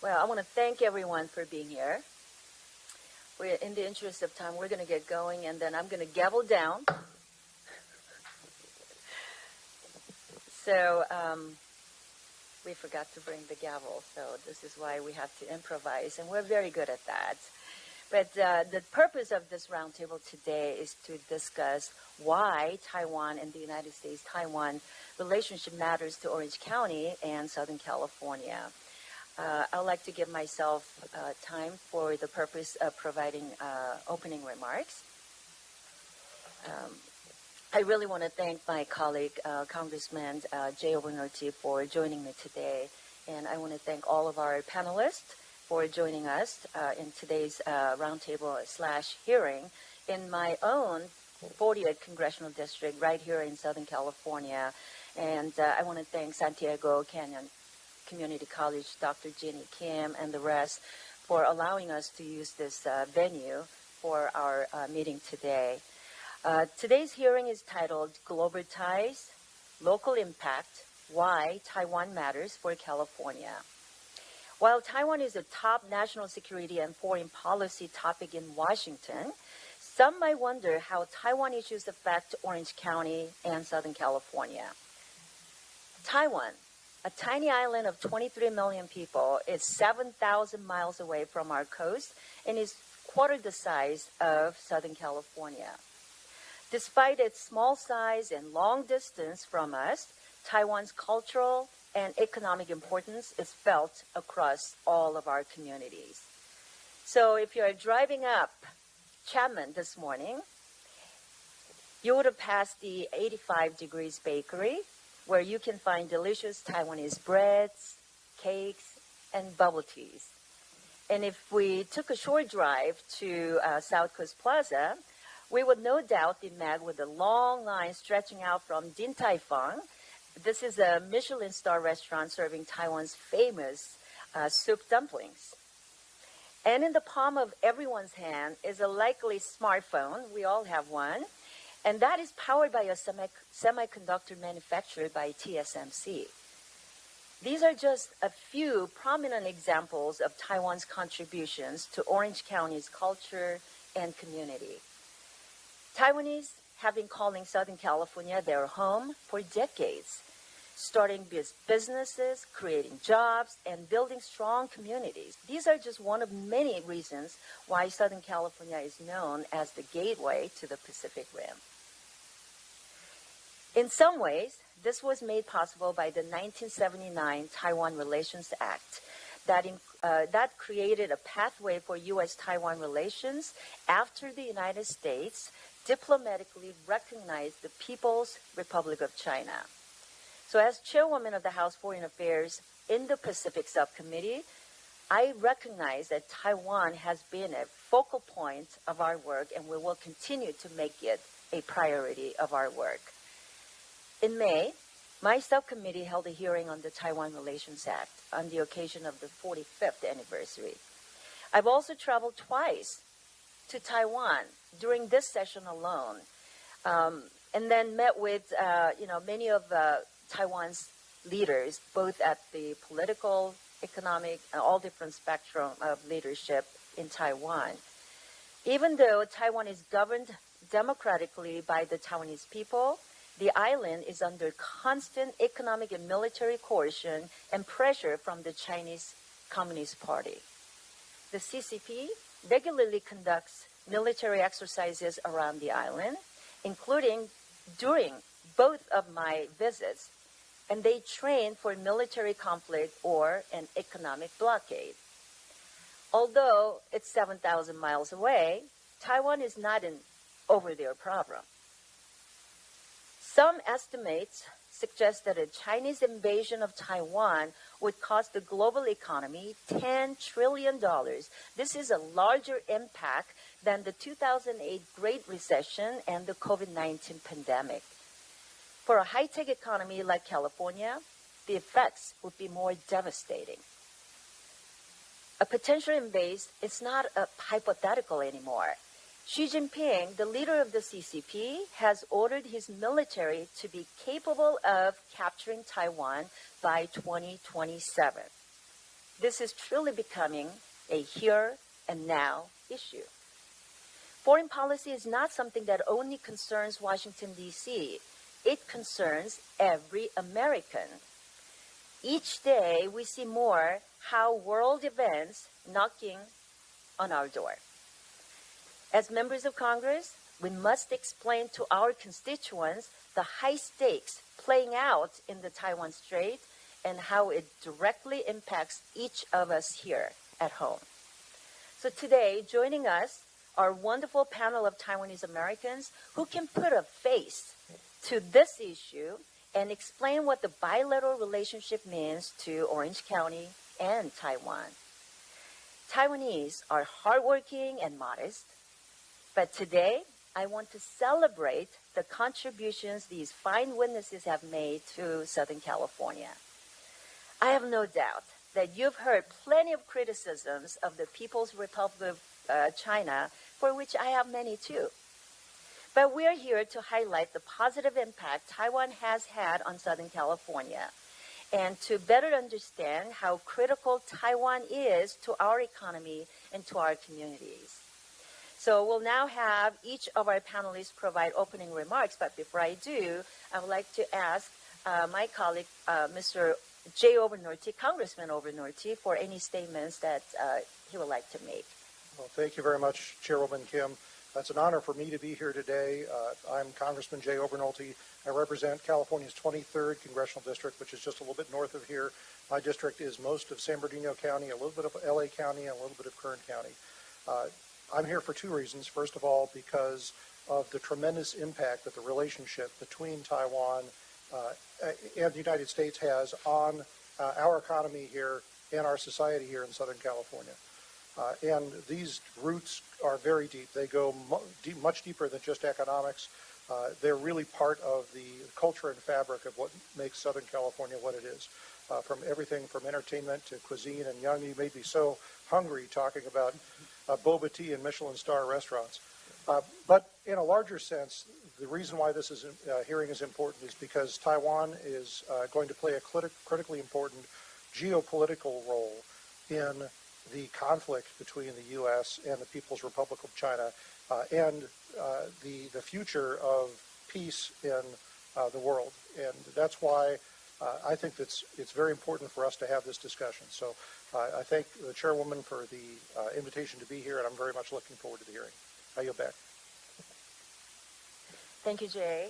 Well, I want to thank everyone for being here. In the interest of time, we're going to get going, and then I'm going to gavel down. So we forgot to bring the gavel, so this is why we have to improvise, and we're very good at that. But the purpose of this roundtable today is to discuss why Taiwan and the United States-Taiwan relationship matters to Orange County and Southern California. I'd like to give myself time for the purpose of providing opening remarks. I really want to thank my colleague, Congressman Jay Obernorty, for joining me today. And I want to thank all of our panelists for joining us in today's roundtable/hearing in my own 40th Congressional District right here in Southern California. And I want to thank Santiago Canyon Community College, Dr. Jeannie Kim, and the rest for allowing us to use this venue for our meeting today. Today's hearing is titled Global Ties, Local Impact, Why Taiwan Matters for California. While Taiwan is a top national security and foreign policy topic in Washington, some might wonder how Taiwan issues affect Orange County and Southern California. Taiwan, a tiny island of 23 million people, is 7,000 miles away from our coast and is quarter the size of Southern California. Despite its small size and long distance from us, Taiwan's cultural and economic importance is felt across all of our communities. So if you're driving up Chapman this morning, you would have passed the 85 Degrees Bakery, where you can find delicious Taiwanese breads, cakes, and bubble teas. And if we took a short drive to South Coast Plaza, we would no doubt be met with a long line stretching out from Din Tai Fung. This is a Michelin star restaurant serving Taiwan's famous soup dumplings. And in the palm of everyone's hand is a likely smartphone. We all have one. And that is powered by a semiconductor manufactured by TSMC. These are just a few prominent examples of Taiwan's contributions to Orange County's culture and community. Taiwanese have been calling Southern California their home for decades, starting businesses, creating jobs, and building strong communities. These are just one of many reasons why Southern California is known as the gateway to the Pacific Rim. In some ways, this was made possible by the 1979 Taiwan Relations Act that created a pathway for U.S.-Taiwan relations after the United States diplomatically recognized the People's Republic of China. So as chairwoman of the House Foreign Affairs Indo-Pacific Subcommittee, I recognize that Taiwan has been a focal point of our work, and we will continue to make it a priority of our work. In May, my subcommittee held a hearing on the Taiwan Relations Act on the occasion of the 45th anniversary. I've also traveled twice to Taiwan during this session alone, and then met with many of Taiwan's leaders, both at the political, economic, and all different spectrum of leadership in Taiwan. Even though Taiwan is governed democratically by the Taiwanese people, the island is under constant economic and military coercion and pressure from the Chinese Communist Party. The CCP regularly conducts military exercises around the island, including during both of my visits, and they train for military conflict or an economic blockade. Although it's 7,000 miles away, Taiwan is not an over-there problem. Some estimates suggest that a Chinese invasion of Taiwan would cost the global economy $10 trillion. This is a larger impact than the 2008 Great Recession and the COVID-19 pandemic. For a high-tech economy like California, the effects would be more devastating. A potential invasion is not a hypothetical anymore. Xi Jinping, the leader of the CCP, has ordered his military to be capable of capturing Taiwan by 2027. This is truly becoming a here and now issue. Foreign policy is not something that only concerns Washington, D.C. It concerns every American. Each day, we see more how world events knocking on our door. As members of Congress, we must explain to our constituents the high stakes playing out in the Taiwan Strait and how it directly impacts each of us here at home. So today, joining us are a wonderful panel of Taiwanese Americans who can put a face to this issue and explain what the bilateral relationship means to Orange County and Taiwan. Taiwanese are hardworking and modest, but today I want to celebrate the contributions these fine witnesses have made to Southern California. I have no doubt that you've heard plenty of criticisms of the People's Republic of China, for which I have many too. But we're here to highlight the positive impact Taiwan has had on Southern California and to better understand how critical Taiwan is to our economy and to our communities. So we'll now have each of our panelists provide opening remarks. But before I do, I would like to ask my colleague, Mr. Jay Overnorty, Congressman Overnorty, for any statements that he would like to make. Well, thank you very much, Chairwoman Kim. It's an honor for me to be here today. I'm Congressman Jay Overnorty. I represent California's 23rd Congressional District, which is just a little bit north of here. My district is most of San Bernardino County, a little bit of LA County, and a little bit of Kern County. I'm here for two reasons. First of all, because of the tremendous impact that the relationship between Taiwan and the United States has on our economy here and our society here in Southern California. And these roots are very deep. They go much deeper than just economics. They're really part of the culture and fabric of what makes Southern California what it is. From everything from entertainment to cuisine, and Young, you made me so hungry talking about boba tea and Michelin star restaurants. But in a larger sense, the reason why this hearing is important is because Taiwan is going to play a critically important geopolitical role in the conflict between the U.S. and the People's Republic of China and the future of peace in the world. And that's why I think it's very important for us to have this discussion. So I thank the chairwoman for the invitation to be here, and I'm very much looking forward to the hearing. I yield back. Thank you, Jay.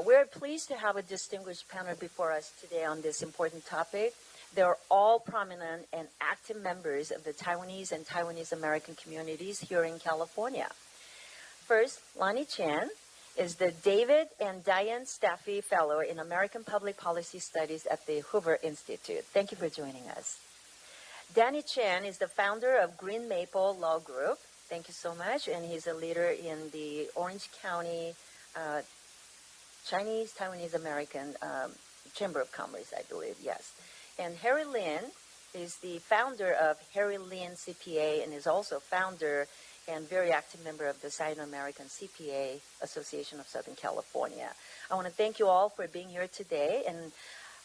We're pleased to have a distinguished panel before us today on this important topic. They're all prominent and active members of the Taiwanese and Taiwanese American communities here in California. First, Lonnie Chan is the David and Diane Staffy Fellow in American Public Policy Studies at the Hoover Institute. Thank you for joining us. Danny Chen is the founder of Green Maple Law Group. Thank you so much. And he's a leader in the Orange County Chinese Taiwanese American Chamber of Commerce, I believe, yes. And Harry Lin is the founder of Harry Lin CPA and is also founder and very active member of the Sino-American CPA Association of Southern California. I want to thank you all for being here today, and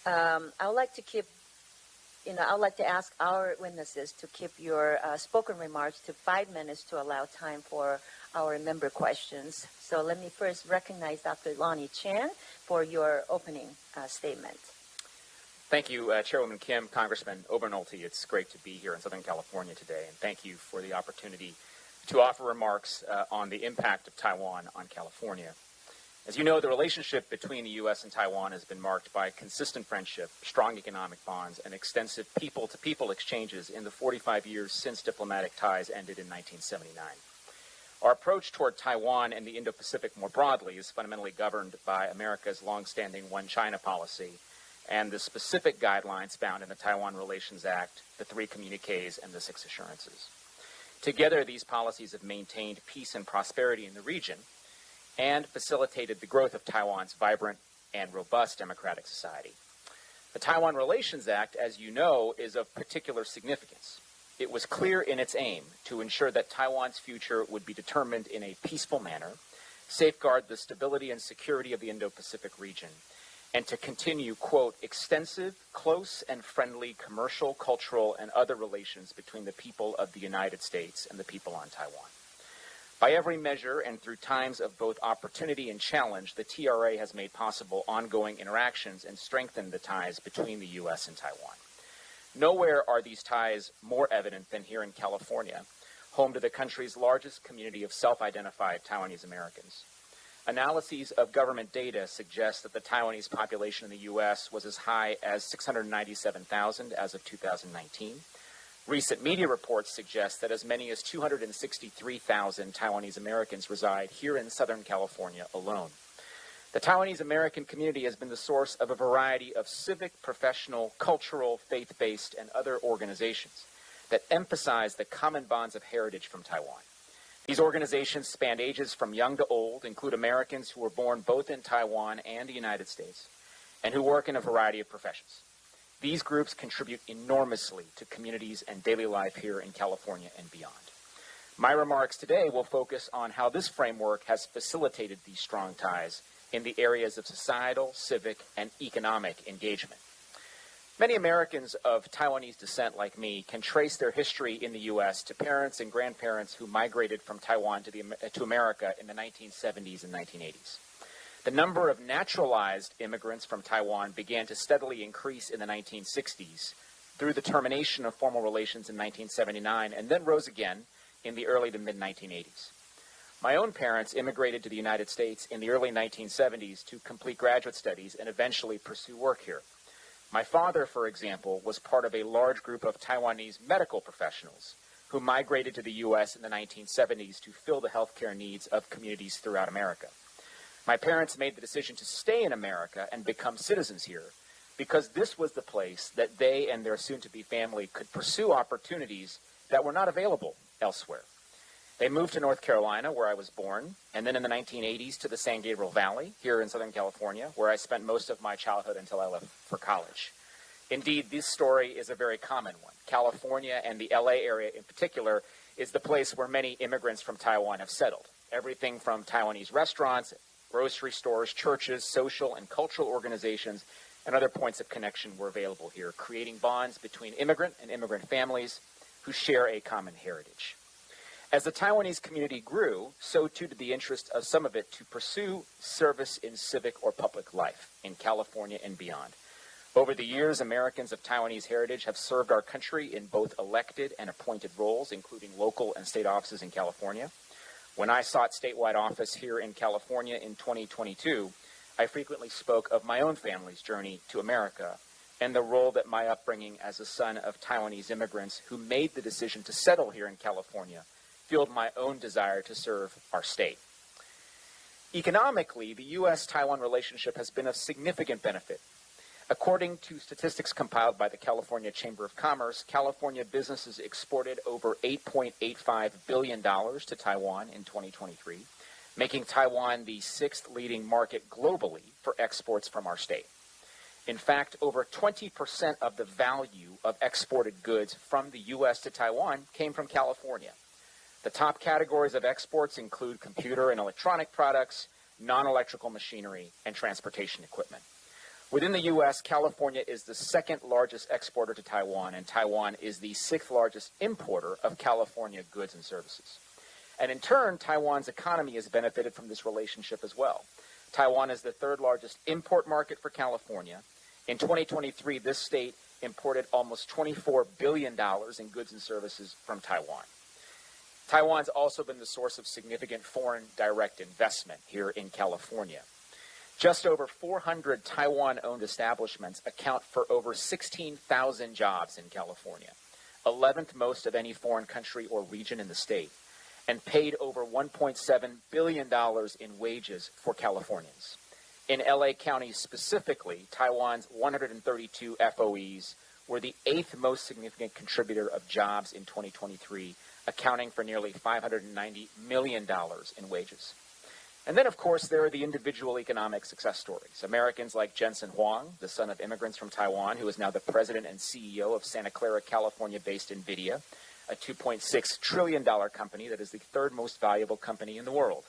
I would like to ask our witnesses to keep your spoken remarks to 5 minutes to allow time for our member questions. So let me first recognize Dr. Lonnie Chan for your opening statement. Thank you, Chairwoman Kim, Congressman Overnorty. It's great to be here in Southern California today, and thank you for the opportunity to offer remarks on the impact of Taiwan on California. As you know, the relationship between the U.S. and Taiwan has been marked by consistent friendship, strong economic bonds, and extensive people-to-people exchanges in the 45 years since diplomatic ties ended in 1979. Our approach toward Taiwan and the Indo-Pacific more broadly is fundamentally governed by America's longstanding One China policy and the specific guidelines found in the Taiwan Relations Act, the 3 communiques, and the 6 assurances. Together, these policies have maintained peace and prosperity in the region and facilitated the growth of Taiwan's vibrant and robust democratic society. The Taiwan Relations Act, as you know, is of particular significance. It was clear in its aim to ensure that Taiwan's future would be determined in a peaceful manner, safeguard the stability and security of the Indo-Pacific region, and to continue, quote, extensive, close, and friendly commercial, cultural, and other relations between the people of the United States and the people on Taiwan. By every measure and through times of both opportunity and challenge, the TRA has made possible ongoing interactions and strengthened the ties between the U.S. and Taiwan. Nowhere are these ties more evident than here in California, home to the country's largest community of self-identified Taiwanese Americans. Analyses of government data suggest that the Taiwanese population in the U.S. was as high as 697,000 as of 2019. Recent media reports suggest that as many as 263,000 Taiwanese Americans reside here in Southern California alone. The Taiwanese American community has been the source of a variety of civic, professional, cultural, faith-based, and other organizations that emphasize the common bonds of heritage from Taiwan. These organizations span ages from young to old, include Americans who were born both in Taiwan and the United States, and who work in a variety of professions. These groups contribute enormously to communities and daily life here in California and beyond. My remarks today will focus on how this framework has facilitated these strong ties in the areas of societal, civic, and economic engagement. Many Americans of Taiwanese descent like me can trace their history in the U.S. to parents and grandparents who migrated from Taiwan to America in the 1970s and 1980s. The number of naturalized immigrants from Taiwan began to steadily increase in the 1960s through the termination of formal relations in 1979 and then rose again in the early to mid-1980s. My own parents immigrated to the United States in the early 1970s to complete graduate studies and eventually pursue work here. My father, for example, was part of a large group of Taiwanese medical professionals who migrated to the U.S. in the 1970s to fill the healthcare needs of communities throughout America. My parents made the decision to stay in America and become citizens here because this was the place that they and their soon-to-be family could pursue opportunities that were not available elsewhere. They moved to North Carolina, where I was born, and then in the 1980s to the San Gabriel Valley, here in Southern California, where I spent most of my childhood until I left for college. Indeed, this story is a very common one. California, and the LA area in particular, is the place where many immigrants from Taiwan have settled. Everything from Taiwanese restaurants, grocery stores, churches, social and cultural organizations, and other points of connection were available here, creating bonds between immigrant and immigrant families who share a common heritage. As the Taiwanese community grew, so too did the interest of some of it to pursue service in civic or public life in California and beyond. Over the years, Americans of Taiwanese heritage have served our country in both elected and appointed roles, including local and state offices in California. When I sought statewide office here in California in 2022, I frequently spoke of my own family's journey to America and the role that my upbringing as a son of Taiwanese immigrants who made the decision to settle here in California fueled my own desire to serve our state. Economically, the U.S.-Taiwan relationship has been of significant benefit. According to statistics compiled by the California Chamber of Commerce, California businesses exported over $8.85 billion to Taiwan in 2023, making Taiwan the sixth leading market globally for exports from our state. In fact, over 20% of the value of exported goods from the U.S. to Taiwan came from California. The top categories of exports include computer and electronic products, non-electrical machinery, and transportation equipment. Within the U.S., California is the second largest exporter to Taiwan, and Taiwan is the sixth largest importer of California goods and services. And in turn, Taiwan's economy has benefited from this relationship as well. Taiwan is the third largest import market for California. In 2023, this state imported almost $24 billion in goods and services from Taiwan. Taiwan's also been the source of significant foreign direct investment here in California. Just over 400 Taiwan-owned establishments account for over 16,000 jobs in California, 11th most of any foreign country or region in the state, and paid over $1.7 billion in wages for Californians. In LA County specifically, Taiwan's 132 FOEs were the eighth most significant contributor of jobs in 2023, accounting for nearly $590 million in wages. And then, of course, there are the individual economic success stories. Americans like Jensen Huang, the son of immigrants from Taiwan, who is now the president and CEO of Santa Clara, California-based NVIDIA, a $2.6 trillion company that is the third most valuable company in the world.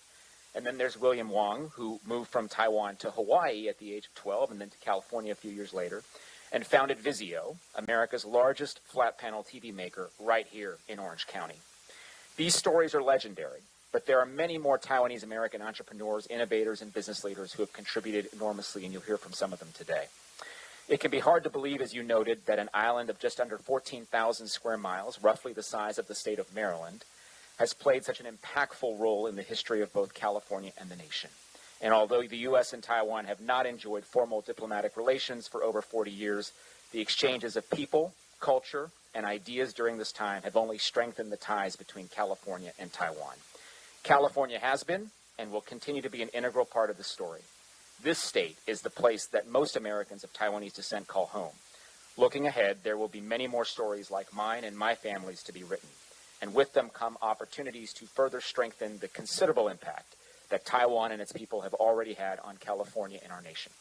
And then there's William Wong, who moved from Taiwan to Hawaii at the age of 12 and then to California a few years later, and founded Vizio, America's largest flat panel TV maker right here in Orange County. These stories are legendary, but there are many more Taiwanese American entrepreneurs, innovators, and business leaders who have contributed enormously, and you'll hear from some of them today. It can be hard to believe, as you noted, that an island of just under 14,000 square miles, roughly the size of the state of Maryland, has played such an impactful role in the history of both California and the nation. And although the U.S. and Taiwan have not enjoyed formal diplomatic relations for over 40 years, the exchanges of people, culture, and ideas during this time have only strengthened the ties between California and Taiwan. California has been and will continue to be an integral part of the story. This state is the place that most Americans of Taiwanese descent call home. Looking ahead, there will be many more stories like mine and my family's to be written, and with them come opportunities to further strengthen the considerable impact that Taiwan and its people have already had on California and our nation.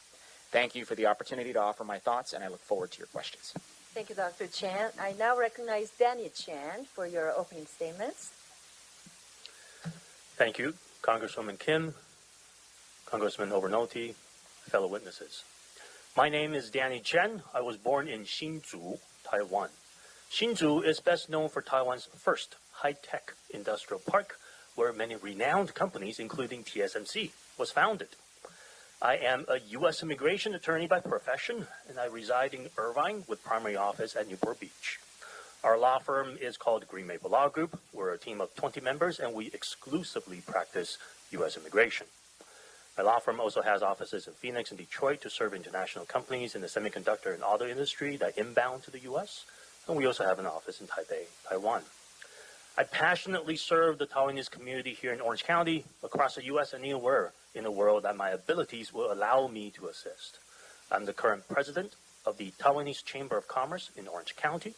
Thank you for the opportunity to offer my thoughts, and I look forward to your questions. Thank you, Dr. Chan. I now recognize Danny Chan for your opening statements. Thank you, Congresswoman Kim, Congressman Overnolty, fellow witnesses. My name is Danny Chen. I was born in Hsinchu, Taiwan. Hsinchu is best known for Taiwan's first high-tech industrial park, where many renowned companies, including TSMC, was founded. I am a U.S. immigration attorney by profession, and I reside in Irvine with primary office at Newport Beach. Our law firm is called Green Maple Law Group. We're a team of 20 members, and we exclusively practice U.S. immigration. My law firm also has offices in Phoenix and Detroit to serve international companies in the semiconductor and auto industry that inbound to the U.S., and we also have an office in Taipei, Taiwan. I passionately serve the Taiwanese community here in Orange County, across the U.S., and anywhere in the world that my abilities will allow me to assist. I'm the current president of the Taiwanese Chamber of Commerce in Orange County.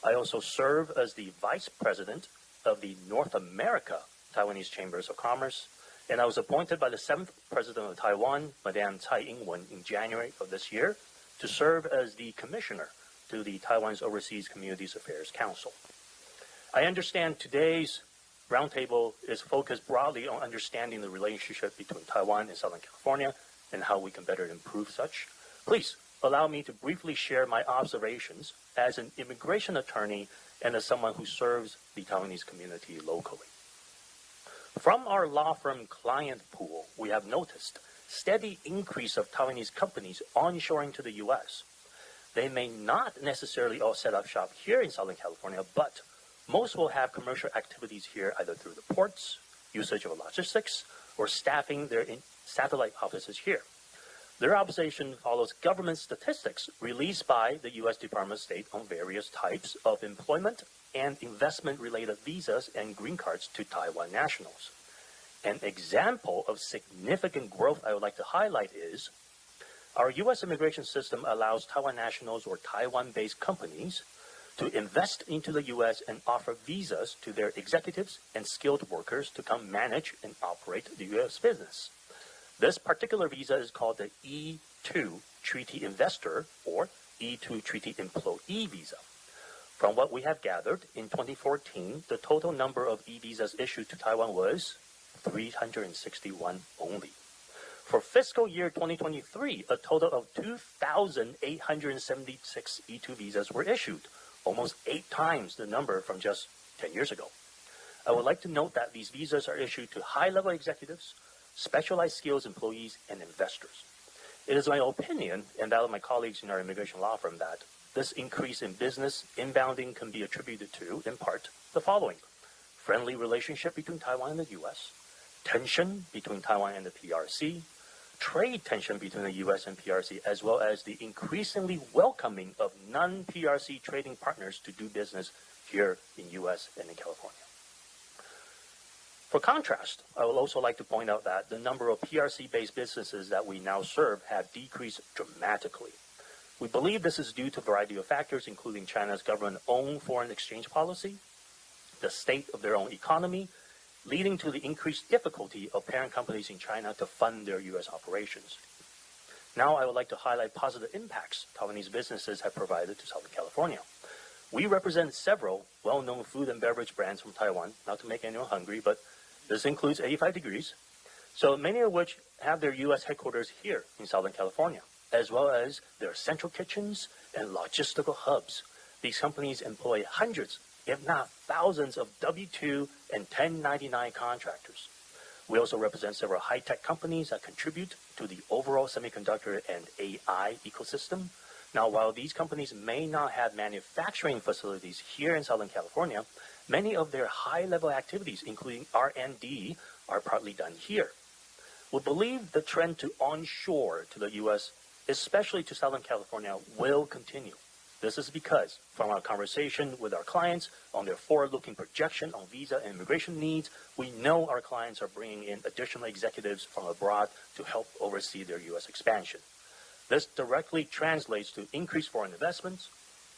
I also serve as the vice president of the North America Taiwanese Chambers of Commerce, and I was appointed by the 7th president of Taiwan, Madame Tsai Ing-wen, in January of this year to serve as the commissioner to the Taiwan's Overseas Communities Affairs Council. I understand today's roundtable is focused broadly on understanding the relationship between Taiwan and Southern California and how we can better improve such. Please allow me to briefly share my observations as an immigration attorney and as someone who serves the Taiwanese community locally. From our law firm client pool, we have noticed steady increase of Taiwanese companies onshoring to the U.S. They may not necessarily all set up shop here in Southern California, but most will have commercial activities here either through the ports, usage of logistics, or staffing their satellite offices here. Their observation follows government statistics released by the U.S. Department of State on various types of employment and investment-related visas and green cards to Taiwan nationals. An example of significant growth I would like to highlight is our U.S. immigration system allows Taiwan nationals or Taiwan-based companies to invest into the U.S. and offer visas to their executives and skilled workers to come manage and operate the U.S. business. This particular visa is called the E-2 Treaty Investor or E-2 Treaty Employee Visa. From what we have gathered, in 2014, the total number of e-visas issued to Taiwan was 361 only. For fiscal year 2023, a total of 2,876 E-2 visas were issued, almost 8 times the number from just 10 years ago. I would like to note that these visas are issued to high-level executives, specialized skills employees, and investors. It is my opinion, and that of my colleagues in our immigration law firm, that this increase in business inbounding can be attributed to, in part, the following: friendly relationship between Taiwan and the U.S., tension between Taiwan and the PRC, trade tension between the U.S. and PRC, as well as the increasingly welcoming of non-PRC trading partners to do business here in U.S. and in California. For contrast, I would also like to point out that the number of PRC-based businesses that we now serve have decreased dramatically. We believe this is due to a variety of factors, including China's government-owned foreign exchange policy, the state of their own economy, leading to the increased difficulty of parent companies in China to fund their U.S. operations. Now I would like to highlight positive impacts Taiwanese businesses have provided to Southern California. We represent several well-known food and beverage brands from Taiwan, not to make anyone hungry, but this includes 85 Degrees, So many of which have their U.S. headquarters here in Southern California, as well as their central kitchens and logistical hubs. These companies employ hundreds, if not thousands, of W-2 and 1099 contractors. We also represent several high-tech companies that contribute to the overall semiconductor and AI ecosystem. Now, while these companies may not have manufacturing facilities here in Southern California, many of their high-level activities, including R&D, are partly done here. We believe the trend to onshore to the U.S., especially to Southern California, will continue. This is because, from our conversation with our clients on their forward-looking projection on visa and immigration needs, we know our clients are bringing in additional executives from abroad to help oversee their U.S. expansion. This directly translates to increased foreign investments,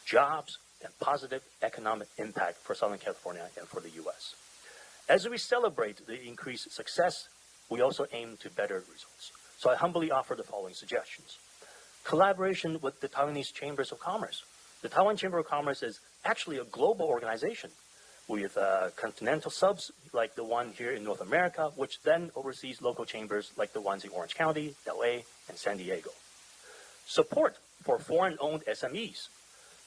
jobs, and positive economic impact for Southern California and for the U.S. As we celebrate the increased success, we also aim to better results. So I humbly offer the following suggestions. Collaboration with the Taiwanese Chambers of Commerce. The Taiwan Chamber of Commerce is actually a global organization with continental subs like the one here in North America, which then oversees local chambers like the ones in Orange County, LA, and San Diego. Support for foreign-owned SMEs.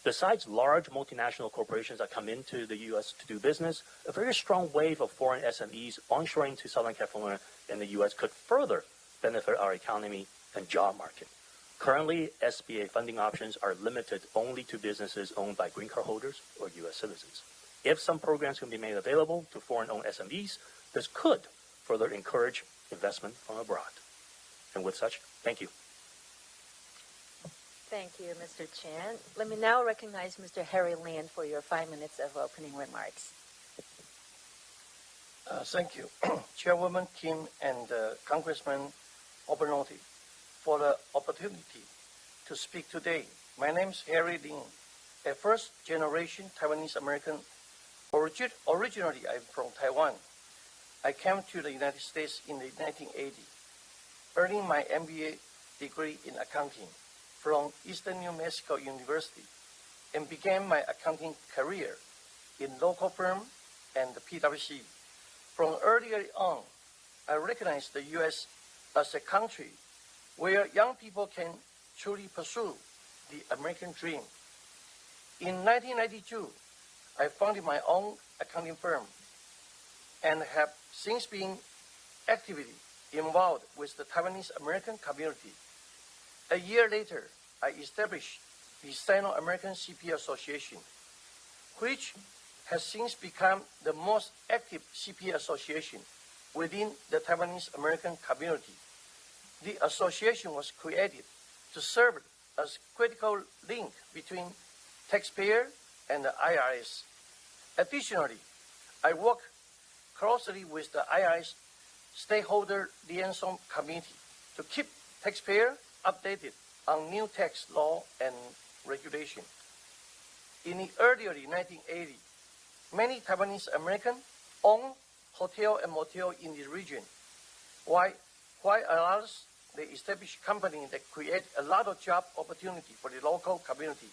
Besides large multinational corporations that come into the U.S. to do business, a very strong wave of foreign SMEs onshoring to Southern California and the U.S. could further benefit our economy and job market. Currently, SBA funding options are limited only to businesses owned by green card holders or U.S. citizens. If some programs can be made available to foreign-owned SMEs, this could further encourage investment from abroad. And with such, thank you. Thank you, Mr. Chen. Let me now recognize Mr. Harry Lin for your 5 minutes of opening remarks. Thank you, Chairwoman Kim and Congressman Obernolte, for the opportunity to speak today. My name is Harry Lin, a first-generation Taiwanese-American. Originally, I'm from Taiwan. I came to the United States in the 1980s, earning my MBA degree in accounting from Eastern New Mexico University, and began my accounting career in local firm and the PwC. From earlier on, I recognized the U.S. as a country where young people can truly pursue the American dream. In 1992, I founded my own accounting firm and have since been actively involved with the Taiwanese American community. A year later, I established the Sino-American CPA Association, which has since become the most active CPA association within the Taiwanese American community. The association was created to serve as critical link between taxpayer and the IRS. Additionally, I work closely with the IRS Stakeholder Liaison Committee to keep taxpayers updated on new tax law and regulation. In the early 1980s, many Taiwanese Americans owned hotel and motel in the region, while others they established companies that create a lot of job opportunity for the local community.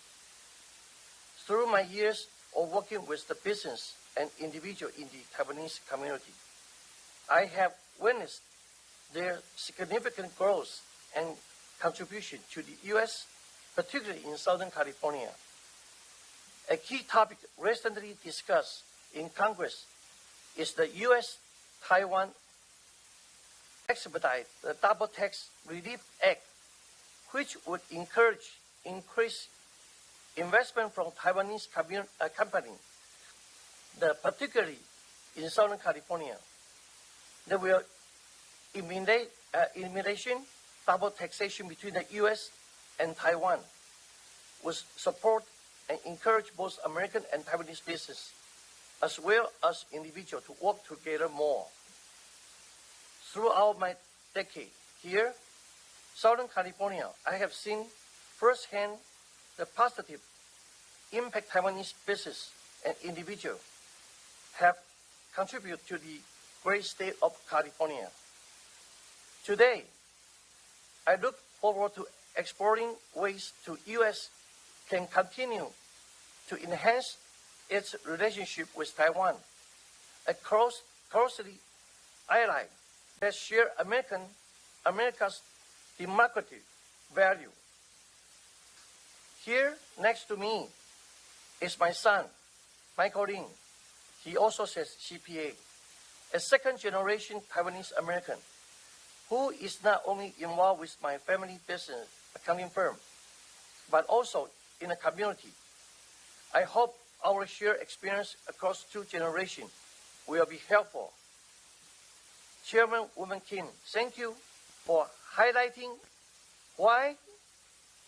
Through my years of working with the business and individual in the Taiwanese community, I have witnessed their significant growth and contribution to the U.S., particularly in Southern California. A key topic recently discussed in Congress is the U.S.-Taiwan Expedite the Double Tax Relief Act, which would encourage increased investment from Taiwanese companies, particularly in Southern California. There will elimination double taxation between the U.S. and Taiwan, with support and encourage both American and Taiwanese business, as well as individuals to work together more. Throughout my decade here, Southern California, I have seen firsthand the positive impact Taiwanese business and individuals have contributed to the great state of California. Today, I look forward to exploring ways the U.S. can continue to enhance its relationship with Taiwan, closely ally that share America's democratic value. Here next to me is my son, Michael Lin. He also says CPA, a second-generation Taiwanese American who is not only involved with my family business accounting firm, but also in the community. I hope our shared experience across two generations will be helpful. Chairwoman Kim, thank you for highlighting why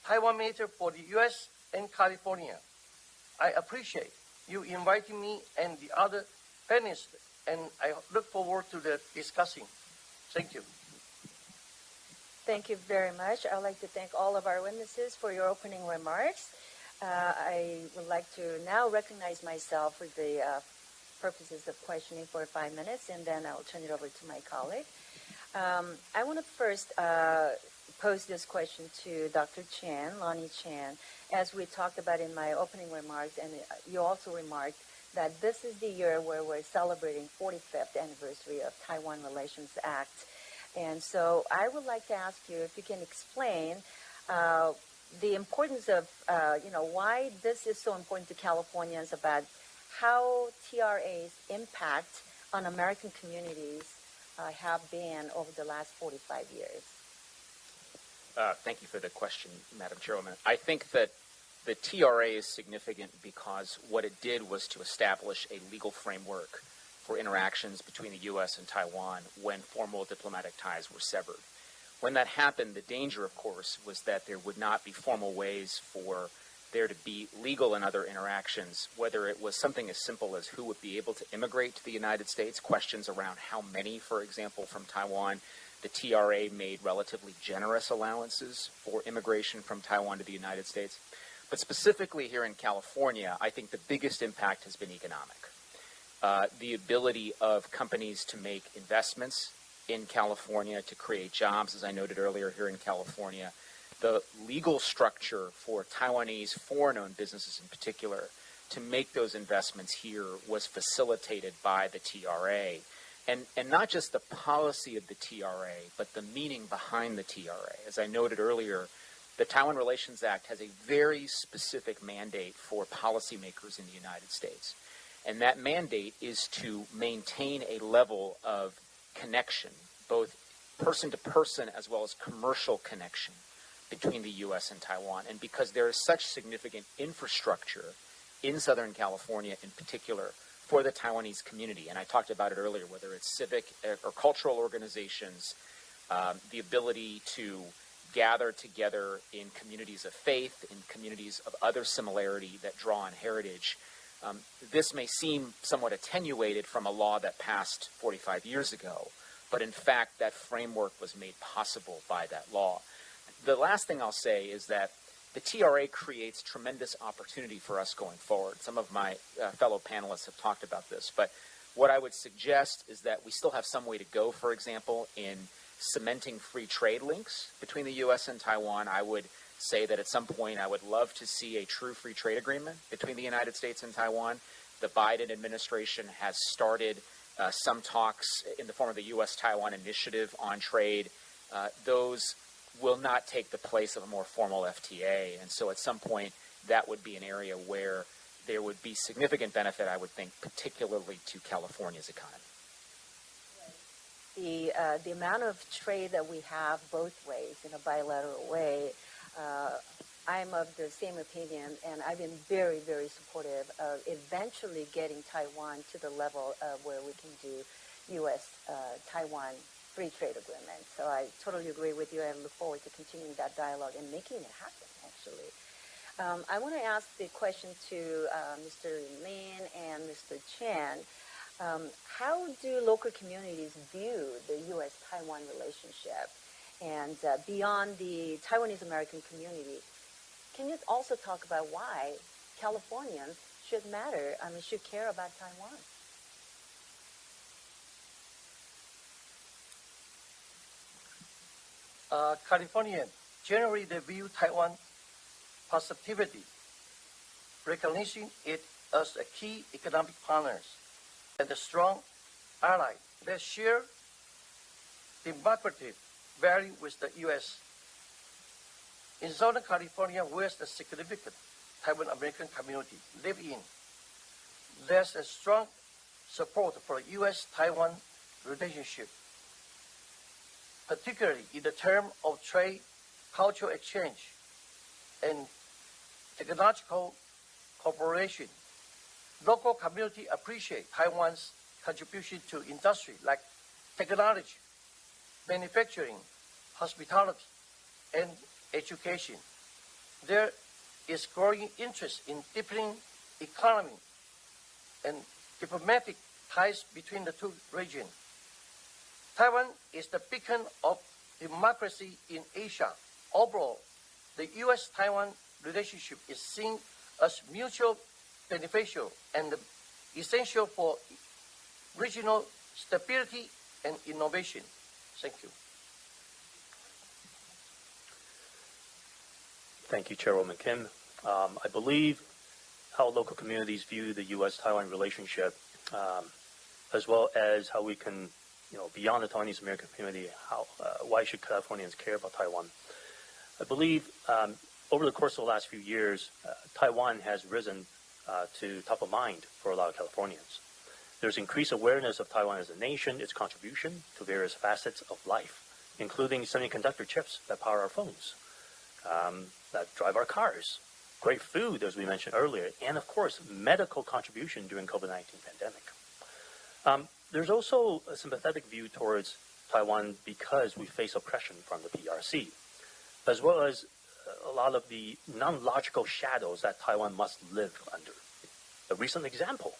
Taiwan matters for the U.S. and California. I appreciate you inviting me and the other panelists, and I look forward to the discussing. Thank you. Thank you very much. I'd like to thank all of our witnesses for your opening remarks. I would like to now recognize myself for the purposes of questioning for 5 minutes, and then I'll turn it over to my colleague. I want to first pose this question to Dr. Chan, Lonnie Chan. As we talked about in my opening remarks, and you also remarked that this is the year where we're celebrating 45th anniversary of Taiwan Relations Act. And so I would like to ask you if you can explain the importance of, why this is so important to Californians, about how TRA's impact on American communities have been over the last 45 years. Thank you for the question, Madam Chairwoman. I think that the TRA is significant because what it did was to establish a legal framework for interactions between the U.S. and Taiwan when formal diplomatic ties were severed. When that happened, the danger, of course, was that there would not be formal ways for there to be legal and other interactions, whether it was something as simple as who would be able to immigrate to the United States, questions around how many, for example, from Taiwan. The TRA made relatively generous allowances for immigration from Taiwan to the United States. But specifically here in California, I think the biggest impact has been economic. The ability of companies to make investments in California, to create jobs, as I noted earlier here in California. The legal structure for Taiwanese foreign-owned businesses in particular to make those investments here was facilitated by the TRA. And not just the policy of the TRA, but the meaning behind the TRA. As I noted earlier, the Taiwan Relations Act has a very specific mandate for policymakers in the United States. And that mandate is to maintain a level of connection, both person to person as well as commercial connection between the U.S. and Taiwan. And because there is such significant infrastructure in Southern California in particular for the Taiwanese community, and I talked about it earlier, whether it's civic or cultural organizations, the ability to gather together in communities of faith, in communities of other similarity that draw on heritage. This may seem somewhat attenuated from a law that passed 45 years ago, but in fact that framework was made possible by that law. The last thing I'll say is that the TRA creates tremendous opportunity for us going forward. Some of my fellow panelists have talked about this, but what I would suggest is that we still have some way to go, for example, in cementing free trade links between the U.S. and Taiwan. I would say that at some point I would love to see a true free trade agreement between the United States and Taiwan. The Biden administration has started some talks in the form of the U.S.-Taiwan Initiative on trade. Those will not take the place of a more formal FTA, and so at some point that would be an area where there would be significant benefit, I would think, particularly to California's economy. The amount of trade that we have both ways in a bilateral way, I'm of the same opinion, and I've been very, very supportive of eventually getting Taiwan to the level of where we can do U.S.-Taiwan free trade agreement. So I totally agree with you, and look forward to continuing that dialogue and making it happen, actually. I want to ask the question to Mr. Lin and Mr. Chan. How do local communities view the U.S.-Taiwan relationship? And beyond the Taiwanese-American community, can you also talk about why Californians should care about Taiwan? Californians generally they view Taiwan positively, recognizing it as a key economic partner and a strong ally that share demographics vary with the U.S. In Southern California, where the significant Taiwan American community live in, there's a strong support for U.S.-Taiwan relationship, particularly in the term of trade, cultural exchange, and technological cooperation. Local community appreciate Taiwan's contribution to industry like technology, manufacturing, hospitality, and education. There is growing interest in deepening economic and diplomatic ties between the two regions. Taiwan is the beacon of democracy in Asia. Overall, the U.S.-Taiwan relationship is seen as mutual beneficial and essential for regional stability and innovation. Thank you. Thank you, Chairwoman Kim. I believe how local communities view the U.S.-Taiwan relationship, as well as how we can, beyond the Taiwanese American community, why should Californians care about Taiwan? I believe over the course of the last few years, Taiwan has risen to top of mind for a lot of Californians. There's increased awareness of Taiwan as a nation, its contribution to various facets of life, including semiconductor chips that power our phones, that drive our cars, great food, as we mentioned earlier, and of course, medical contribution during COVID-19 pandemic. There's also a sympathetic view towards Taiwan because we face oppression from the PRC, as well as a lot of the non-logical shadows that Taiwan must live under. A recent example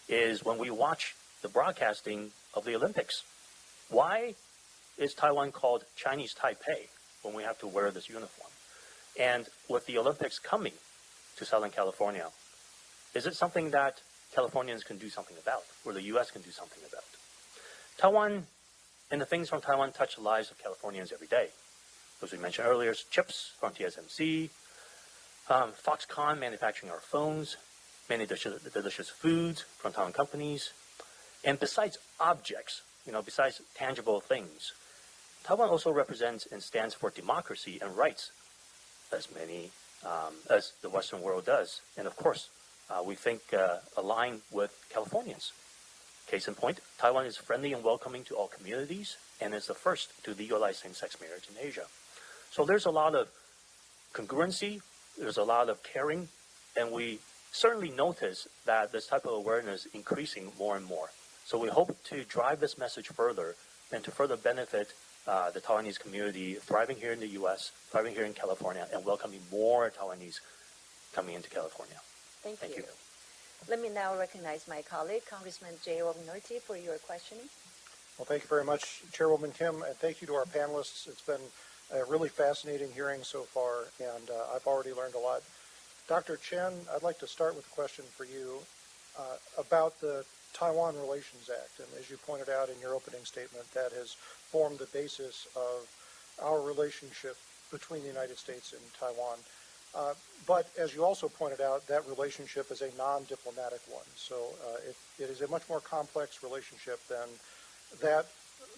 is when we watch the broadcasting of the Olympics. Why is Taiwan called Chinese Taipei when we have to wear this uniform? And with the Olympics coming to Southern California, is it something that Californians can do something about, or the U.S. can do something about? Taiwan and the things from Taiwan touch the lives of Californians every day. As we mentioned earlier, chips from TSMC, Foxconn manufacturing our phones, many delicious foods from Taiwan companies. And besides objects, besides tangible things, Taiwan also represents and stands for democracy and rights, as the Western world does. And of course, we think align with Californians. Case in point, Taiwan is friendly and welcoming to all communities and is the first to legalize same-sex marriage in Asia. So there's a lot of congruency, there's a lot of caring, and we certainly notice that this type of awareness is increasing more and more. So we hope to drive this message further and to further benefit the Taiwanese community thriving here in the U.S., thriving here in California, and welcoming more Taiwanese coming into California. Thank you. Let me now recognize my colleague, Congressman Jay Ognorty, for your questioning. Well, thank you very much, Chairwoman Kim, and thank you to our panelists. It's been a really fascinating hearing so far, and I've already learned a lot. Dr. Chen, I'd like to start with a question for you about the Taiwan Relations Act. And as you pointed out in your opening statement, that has formed the basis of our relationship between the United States and Taiwan. But as you also pointed out, that relationship is a non-diplomatic one. So it is a much more complex relationship than that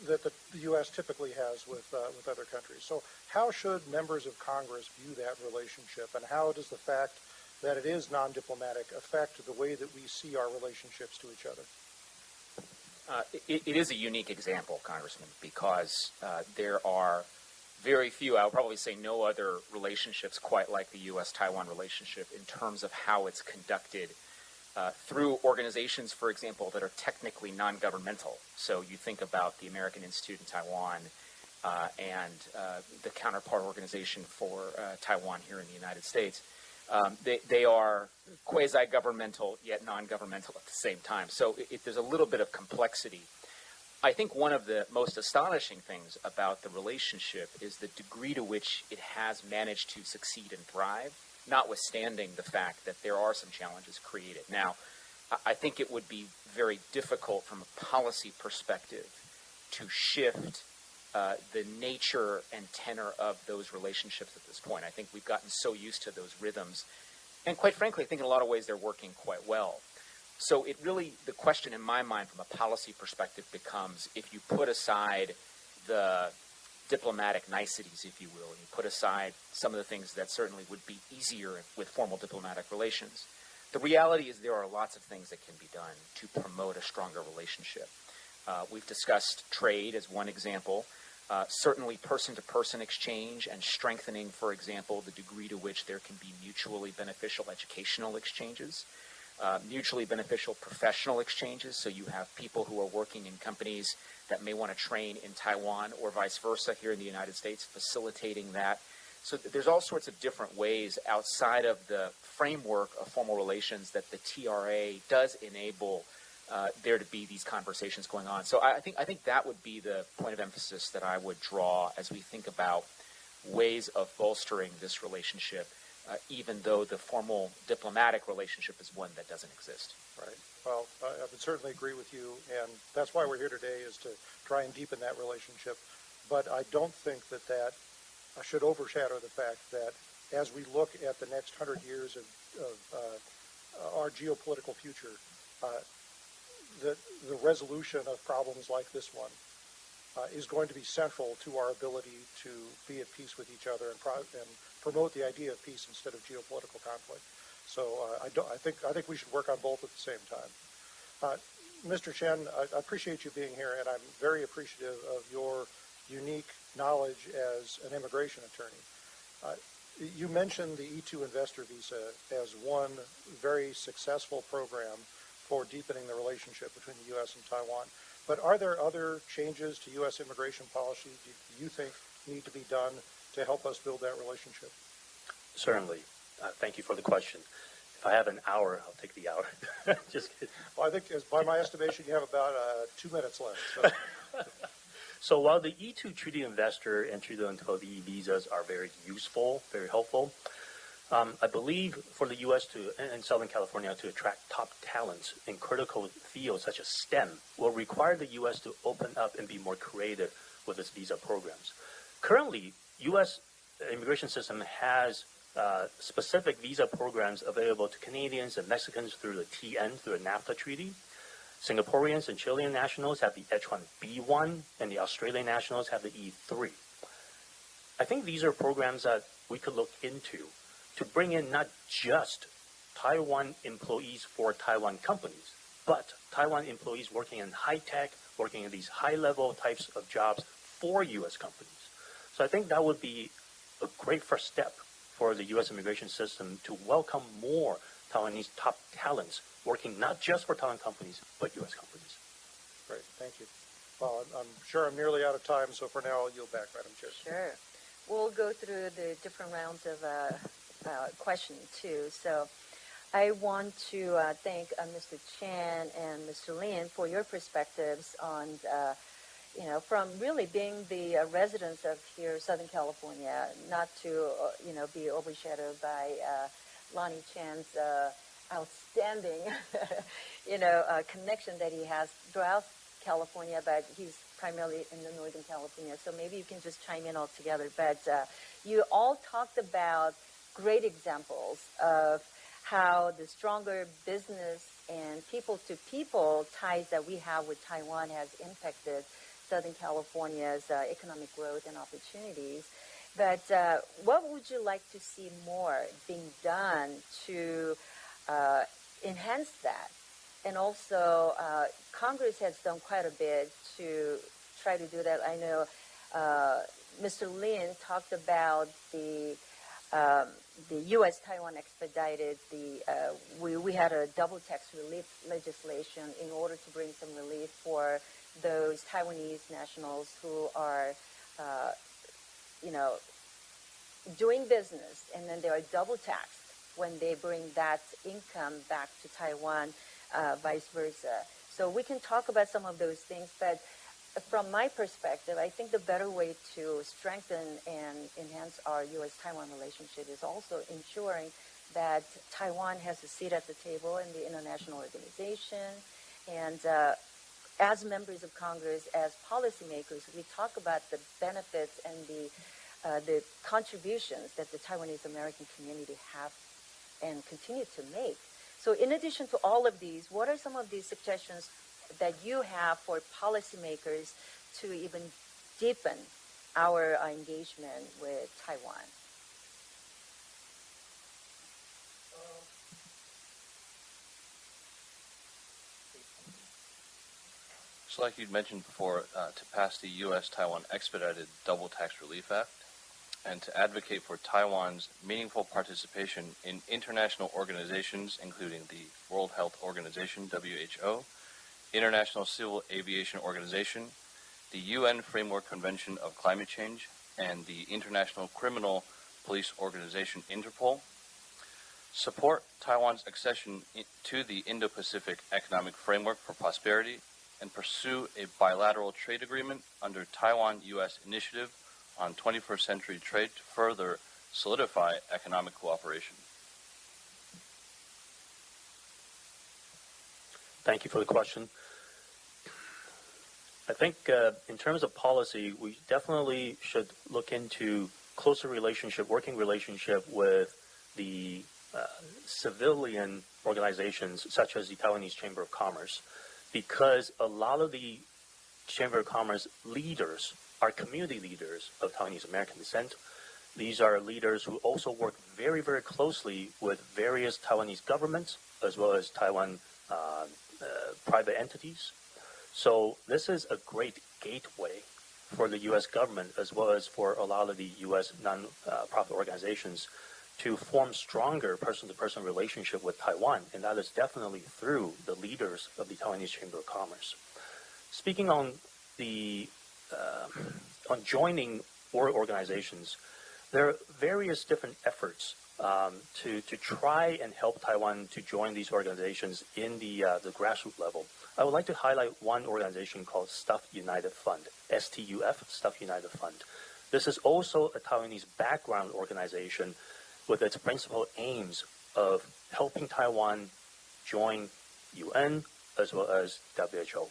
the U.S. typically has with other countries. So how should members of Congress view that relationship, and how does the fact that it is non-diplomatic affect the way that we see our relationships to each other? It is a unique example, Congressman, because there are very few, I would probably say no other relationships quite like the U.S.-Taiwan relationship in terms of how it's conducted through organizations, for example, that are technically non-governmental. So you think about the American Institute in Taiwan and the counterpart organization for Taiwan here in the United States. They are quasi-governmental yet non-governmental at the same time. So there's a little bit of complexity. I think one of the most astonishing things about the relationship is the degree to which it has managed to succeed and thrive, notwithstanding the fact that there are some challenges created. Now, I think it would be very difficult from a policy perspective to shift the nature and tenor of those relationships at this point. I think we've gotten so used to those rhythms. And quite frankly, I think in a lot of ways they're working quite well. So it really, the question in my mind from a policy perspective becomes, if you put aside the diplomatic niceties, if you will, and you put aside some of the things that certainly would be easier with formal diplomatic relations, the reality is there are lots of things that can be done to promote a stronger relationship. We've discussed trade as one example. Certainly person-to-person exchange and strengthening, for example, the degree to which there can be mutually beneficial educational exchanges, mutually beneficial professional exchanges, so you have people who are working in companies that may want to train in Taiwan or vice versa here in the United States, facilitating that. So there's all sorts of different ways outside of the framework of formal relations that the TRA does enable there to be these conversations going on. So I think that would be the point of emphasis that I would draw as we think about ways of bolstering this relationship, even though the formal diplomatic relationship is one that doesn't exist. Right. Well, I would certainly agree with you, and that's why we're here today, is to try and deepen that relationship. But I don't think that that should overshadow the fact that as we look at the next 100 years of our geopolitical future, the resolution of problems like this one is going to be central to our ability to be at peace with each other and promote the idea of peace instead of geopolitical conflict. So I think we should work on both at the same time. Mr. Chen, I appreciate you being here, and I'm very appreciative of your unique knowledge as an immigration attorney. You mentioned the E2 investor visa as one very successful program for deepening the relationship between the U.S. and Taiwan. But are there other changes to U.S. immigration policy do you think need to be done to help us build that relationship? Certainly. Thank you for the question. If I have an hour, I'll take the hour. Just kidding. Well, I think, by my estimation, you have about 2 minutes left. So. So while the E2 treaty investor and treaty employee visas are very useful, very helpful, I believe for the U.S. and Southern California to attract top talents in critical fields such as STEM will require the U.S. to open up and be more creative with its visa programs. Currently, U.S. immigration system has specific visa programs available to Canadians and Mexicans through the TN, through the NAFTA treaty. Singaporeans and Chilean nationals have the H1B1, and the Australian nationals have the E3. I think these are programs that we could look into to bring in not just Taiwan employees for Taiwan companies, but Taiwan employees working in high tech, working in these high-level types of jobs for U.S. companies. So I think that would be a great first step for the U.S. immigration system to welcome more Taiwanese top talents working not just for Taiwan companies, but U.S. companies. Great, thank you. Well, I'm sure I'm nearly out of time, so for now I'll yield back, Madam Chair. Sure. We'll go through the different rounds of questioning too. So I want to thank Mr. Chan and Mr. Lin for your perspectives on, from really being the residents of here, Southern California, not to, be overshadowed by Lonnie Chan's outstanding, connection that he has throughout California, but he's primarily in the Northern California. So maybe you can just chime in all together. But you all talked about great examples of how the stronger business and people-to-people ties that we have with Taiwan has impacted Southern California's economic growth and opportunities. But what would you like to see more being done to enhance that? And also, Congress has done quite a bit to try to do that. I know Mr. Lin talked about the U.S.-Taiwan expedited we had a double tax relief legislation in order to bring some relief for those Taiwanese nationals who are, doing business, and then they are double taxed when they bring that income back to Taiwan, vice versa. So we can talk about some of those things, but from my perspective, I think the better way to strengthen and enhance our U.S.-Taiwan relationship is also ensuring that Taiwan has a seat at the table in the international organization. And as members of Congress, as policymakers, we talk about the benefits and the contributions that the Taiwanese American community have and continue to make. So in addition to all of these, what are some of these suggestions that you have for policymakers to even deepen our engagement with Taiwan? So like you'd mentioned before, to pass the U.S.-Taiwan Expedited Double Tax Relief Act and to advocate for Taiwan's meaningful participation in international organizations, including the World Health Organization, WHO, International Civil Aviation Organization, the UN Framework Convention of Climate Change, and the International Criminal Police Organization, Interpol. Support Taiwan's accession to the Indo-Pacific Economic Framework for Prosperity, and pursue a bilateral trade agreement under Taiwan-U.S. Initiative on 21st Century Trade to further solidify economic cooperation. Thank you for the question. I think in terms of policy, we definitely should look into closer relationship, working relationship with the civilian organizations such as the Taiwanese Chamber of Commerce, because a lot of the Chamber of Commerce leaders are community leaders of Taiwanese American descent. These are leaders who also work very, very closely with various Taiwanese governments as well as Taiwan private entities. So this is a great gateway for the U.S. government as well as for a lot of the U.S. non-profit organizations to form stronger person-to-person relationship with Taiwan, and that is definitely through the leaders of the Taiwanese Chamber of Commerce. Speaking on the on joining organizations, there are various different efforts to try and help Taiwan to join these organizations in the grassroots level. I would like to highlight one organization called Stuff United Fund, STUF, Stuff United Fund. This is also a Taiwanese background organization with its principal aims of helping Taiwan join UN as well as WHO.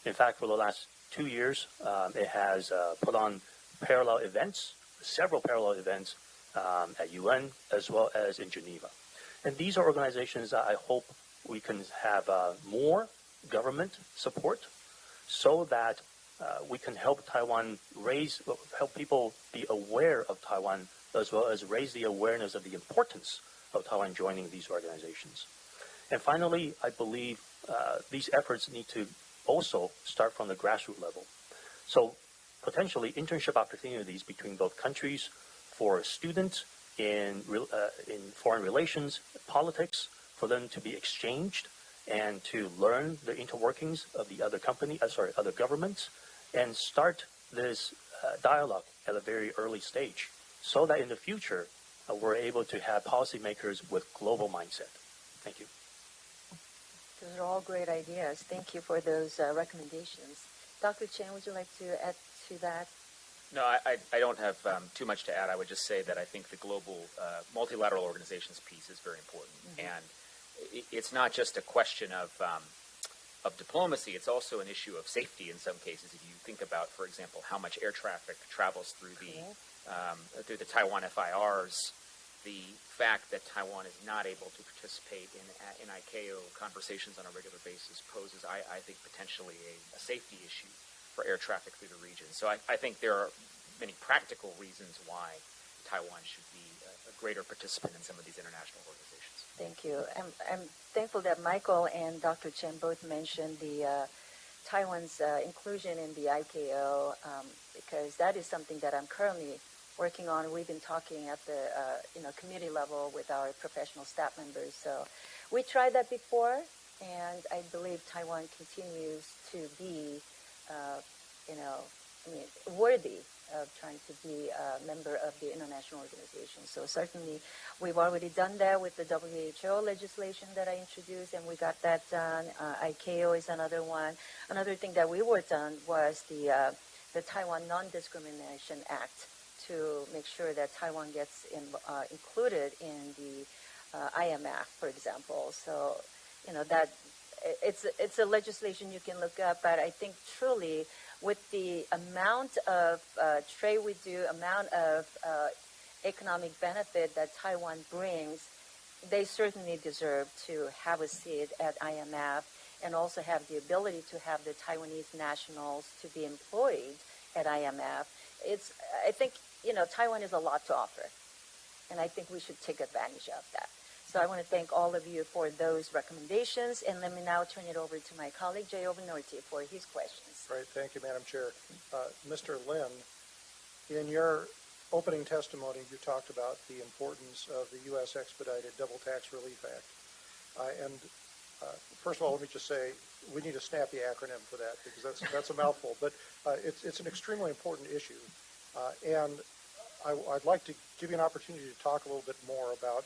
In fact, for the last 2 years, it has put on parallel events, several parallel events at UN as well as in Geneva. And these are organizations that I hope we can have more government support so that we can help Taiwan help people be aware of Taiwan as well as raise the awareness of the importance of Taiwan joining these organizations. And finally, I believe these efforts need to also start from the grassroots level. So potentially internship opportunities between both countries for students in foreign relations, politics, for them to be exchanged and to learn the interworkings of the other other governments, and start this dialogue at a very early stage, so that in the future we're able to have policymakers with global mindset. Thank you. Those are all great ideas. Thank you for those recommendations. Dr. Chen, would you like to add to that? No, I don't have too much to add. I would just say that I think the global multilateral organizations piece is very important. Mm-hmm. And it's not just a question of diplomacy. It's also an issue of safety in some cases. If you think about, for example, how much air traffic travels through the Taiwan FIRs, the fact that Taiwan is not able to participate in ICAO conversations on a regular basis poses, I think, potentially a safety issue for air traffic through the region. So I think there are many practical reasons why Taiwan should be a greater participant in some of these international organizations. Thank you. I'm thankful that Michael and Dr. Chen both mentioned the Taiwan's inclusion in the ICAO because that is something that I'm currently working on. We've been talking at the community level with our professional staff members. So we tried that before, and I believe Taiwan continues to be, worthy of trying to be a member of the international organization. So certainly we've already done that with the WHO legislation that I introduced, and we got that done. ICAO is another one. Another thing that we worked on was the Taiwan Non-Discrimination Act to make sure that Taiwan gets included in the IMF, for example. So, that it's a legislation you can look up, but I think truly with the amount of trade we do, amount of economic benefit that Taiwan brings, they certainly deserve to have a seat at IMF and also have the ability to have the Taiwanese nationals to be employed at IMF. I think, Taiwan has a lot to offer, and I think we should take advantage of that. So I want to thank all of you for those recommendations, and let me now turn it over to my colleague, Jay Obenorti, for his questions. Great. Thank you, Madam Chair. Mr. Lin, in your opening testimony, you talked about the importance of the U.S. Expedited Double Tax Relief Act. First of all, let me just say, we need a snappy acronym for that, because that's a mouthful. But it's an extremely important issue. And I'd like to give you an opportunity to talk a little bit more about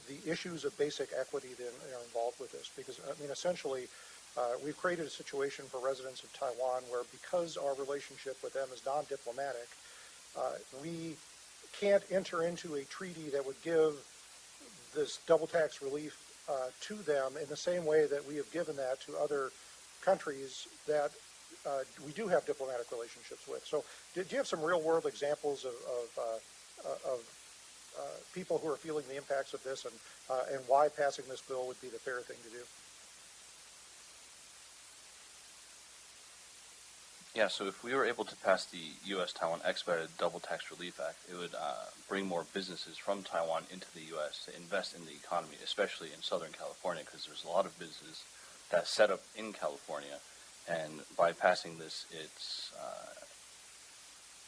the issues of basic equity that are involved with this. Because, essentially, we've created a situation for residents of Taiwan where, because our relationship with them is non-diplomatic, we can't enter into a treaty that would give this double tax relief to them in the same way that we have given that to other countries that we do have diplomatic relationships with. So do you have some real-world examples of people who are feeling the impacts of this, and why passing this bill would be the fair thing to do? Yeah, so if we were able to pass the U.S. Taiwan Expedited Double Tax Relief Act, it would bring more businesses from Taiwan into the U.S. to invest in the economy, especially in Southern California, because there's a lot of businesses that set up in California. And by passing this, it's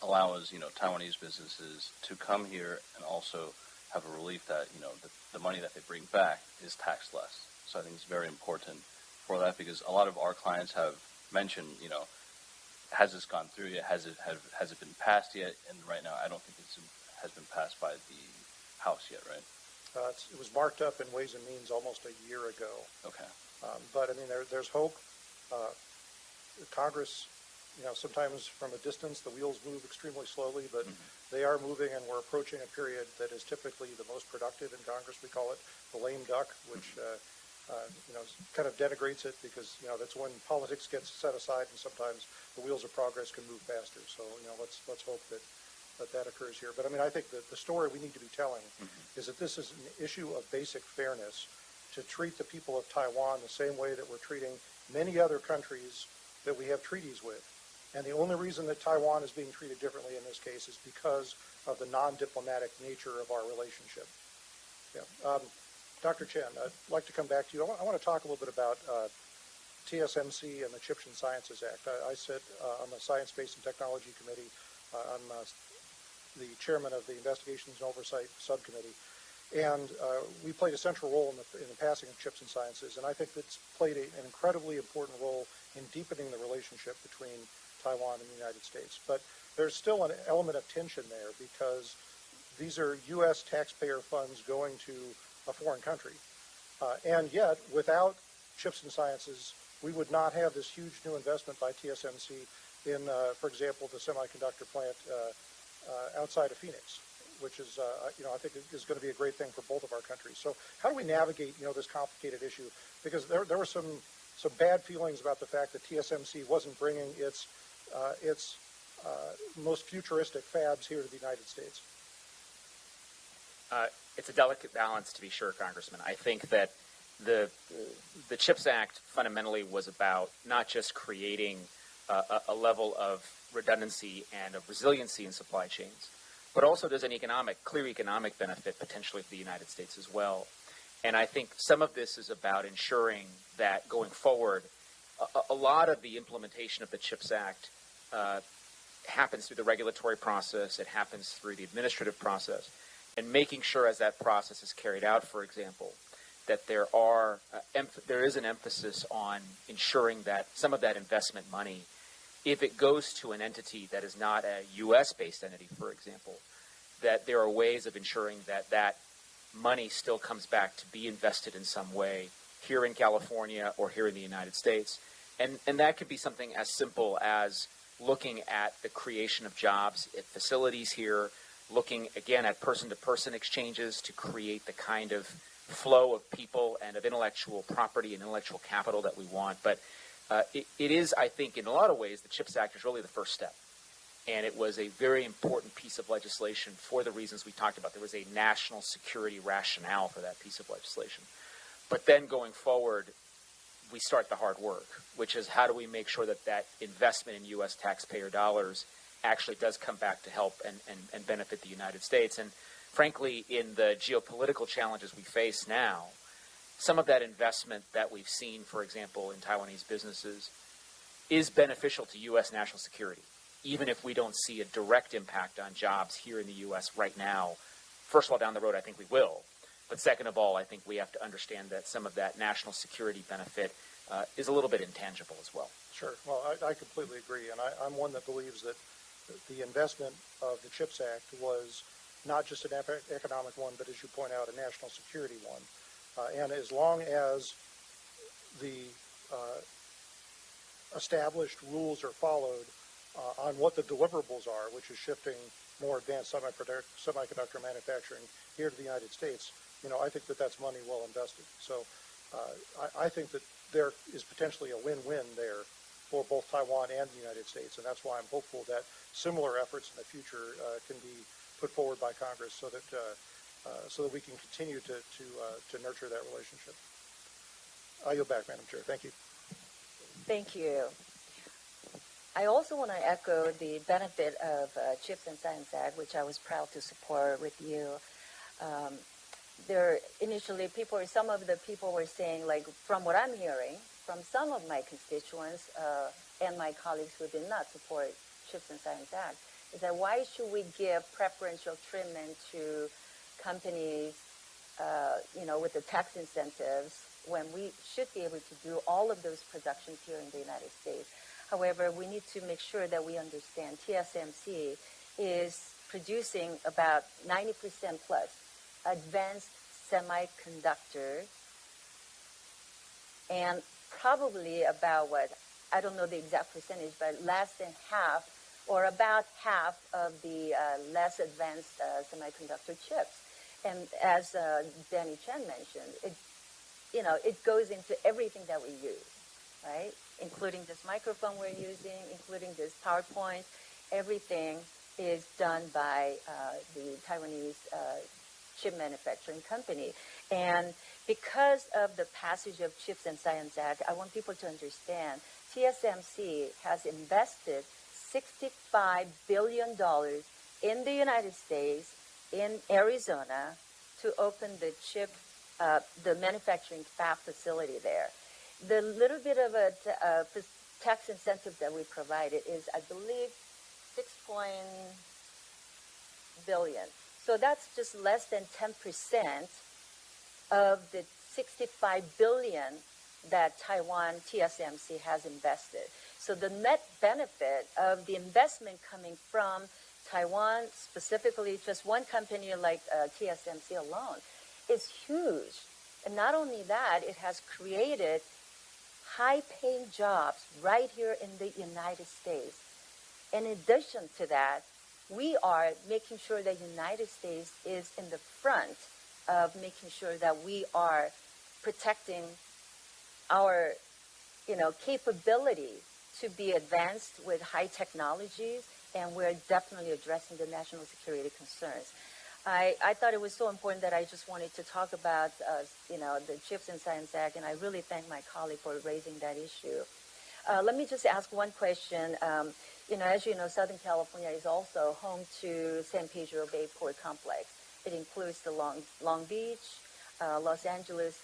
allows Taiwanese businesses to come here and also have a relief that the money that they bring back is taxed less. So I think it's very important for that, because a lot of our clients have mentioned has this gone through yet? Has it been passed yet? And right now, I don't think it has been passed by the House yet, right? It was marked up in Ways and Means almost a year ago. Okay. But there's hope. Congress, sometimes from a distance, the wheels move extremely slowly, but they are moving, and we're approaching a period that is typically the most productive in Congress. We call it the lame duck, which kind of denigrates it, because that's when politics gets set aside, and sometimes the wheels of progress can move faster. So let's hope that occurs here. But I think that the story we need to be telling is that this is an issue of basic fairness, to treat the people of Taiwan the same way that we're treating many other countries that we have treaties with. And the only reason that Taiwan is being treated differently in this case is because of the non-diplomatic nature of our relationship. Yeah. Dr. Chen, I'd like to come back to you. I want to talk a little bit about TSMC and the Chips and Sciences Act. I sit on the Science, Space, and Technology Committee. I'm the chairman of the Investigations and Oversight Subcommittee. And we played a central role in the passing of Chips and Sciences, and I think it's played an incredibly important role in deepening the relationship between Taiwan and the United States. But there's still an element of tension there, because these are U.S. taxpayer funds going to a foreign country. And yet, without Chips and Sciences, we would not have this huge new investment by TSMC in, for example, the semiconductor plant outside of Phoenix, which is, I think is going to be a great thing for both of our countries. So how do we navigate, this complicated issue? Because there were some bad feelings about the fact that TSMC wasn't bringing its most futuristic fabs here to the United States. It's a delicate balance, to be sure, Congressman. I think that the CHIPS Act fundamentally was about not just creating a level of redundancy and of resiliency in supply chains, but also there's an clear economic benefit potentially for the United States as well. And I think some of this is about ensuring that going forward, a lot of the implementation of the CHIPS Act happens through the regulatory process, it happens through the administrative process, and making sure as that process is carried out, for example, that there is an emphasis on ensuring that some of that investment money, if it goes to an entity that is not a U.S.-based entity, for example, that there are ways of ensuring that that money still comes back to be invested in some way here in California or here in the United States. And that could be something as simple as looking at the creation of jobs at facilities here, looking, again, at person-to-person exchanges to create the kind of flow of people and of intellectual property and intellectual capital that we want. But it is, I think, in a lot of ways, the CHIPS Act is really the first step. And it was a very important piece of legislation for the reasons we talked about. There was a national security rationale for that piece of legislation. But then going forward, we start the hard work, which is how do we make sure that that investment in U.S. taxpayer dollars actually does come back to help and benefit the United States. And frankly, in the geopolitical challenges we face now, some of that investment that we've seen, for example, in Taiwanese businesses, is beneficial to U.S. national security, even if we don't see a direct impact on jobs here in the U.S. right now. First of all, down the road, I think we will. But second of all, I think we have to understand that some of that national security benefit is a little bit intangible as well. Sure. Well, I completely agree. And I'm one that believes that the investment of the CHIPS Act was not just an economic one, but as you point out, a national security one. And as long as the established rules are followed on what the deliverables are, which is shifting more advanced semiconductor manufacturing here to the United States, I think that that's money well invested. So I think that there is potentially a win-win there for both Taiwan and the United States, and that's why I'm hopeful that similar efforts in the future can be put forward by Congress so that we can continue to nurture that relationship. I yield back, Madam Chair. Thank you. Thank you. I also want to echo the benefit of CHIPS and Science Act, which I was proud to support with you. Initially, some of the people were saying, like, from what I'm hearing from some of my constituents and my colleagues who did not support CHIPS and Science Act, is that why should we give preferential treatment to companies, with the tax incentives when we should be able to do all of those productions here in the United States? However, we need to make sure that we understand TSMC is producing about 90% plus advanced semiconductor, and probably about I don't know the exact percentage, but less than half or about half of the less advanced semiconductor chips. And as Danny Chen mentioned, it goes into everything that we use, right? Including this microphone we're using, including this PowerPoint. Everything is done by the Taiwanese chip manufacturing company. And because of the passage of CHIPS and Science Act, I want people to understand TSMC has invested $65 billion in the United States, in Arizona, to open the manufacturing fab facility there. The little bit of a tax incentive that we provided is, I believe, $6 billion. So that's just less than 10% of the $65 billion that Taiwan TSMC has invested. So the net benefit of the investment coming from Taiwan, specifically just one company like TSMC alone, is huge. And not only that, it has created high-paying jobs right here in the United States. In addition to that, we are making sure that the United States is in the front of making sure that we are protecting our, capability to be advanced with high technologies, and we're definitely addressing the national security concerns. I thought it was so important that I just wanted to talk about, the CHIPS and Science Act, and I really thank my colleague for raising that issue. Let me just ask one question. As you know, Southern California is also home to San Pedro Bay Port Complex. It includes the Long Beach, Los Angeles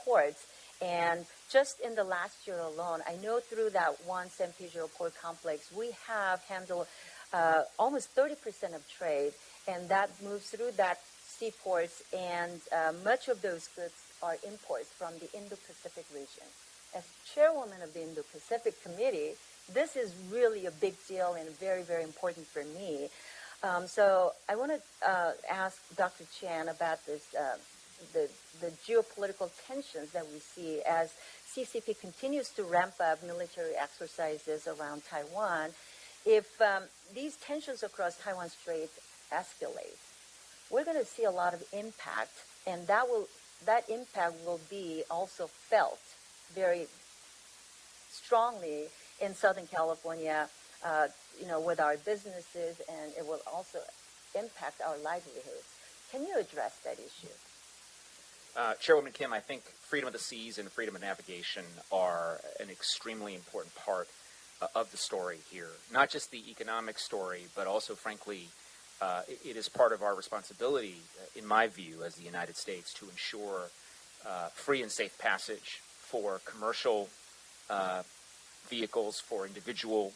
ports. And just in the last year alone, I know through that one San Pedro Port Complex, we have handled almost 30% of trade, and that moves through that seaports, and much of those goods are imports from the Indo-Pacific region. As chairwoman of the Indo-Pacific Committee, this is really a big deal and very, very important for me. So I want to ask Dr. Chan about this, the geopolitical tensions that we see as CCP continues to ramp up military exercises around Taiwan. If these tensions across Taiwan Strait escalate, we're going to see a lot of impact, and that impact will be also felt very strongly in Southern California, with our businesses, and it will also impact our livelihoods. Can you address that issue? Chairwoman Kim, I think freedom of the seas and freedom of navigation are an extremely important part of the story here. Not just the economic story, but also, frankly, it is part of our responsibility, in my view, as the United States, to ensure free and safe passage for commercial vehicles, for individual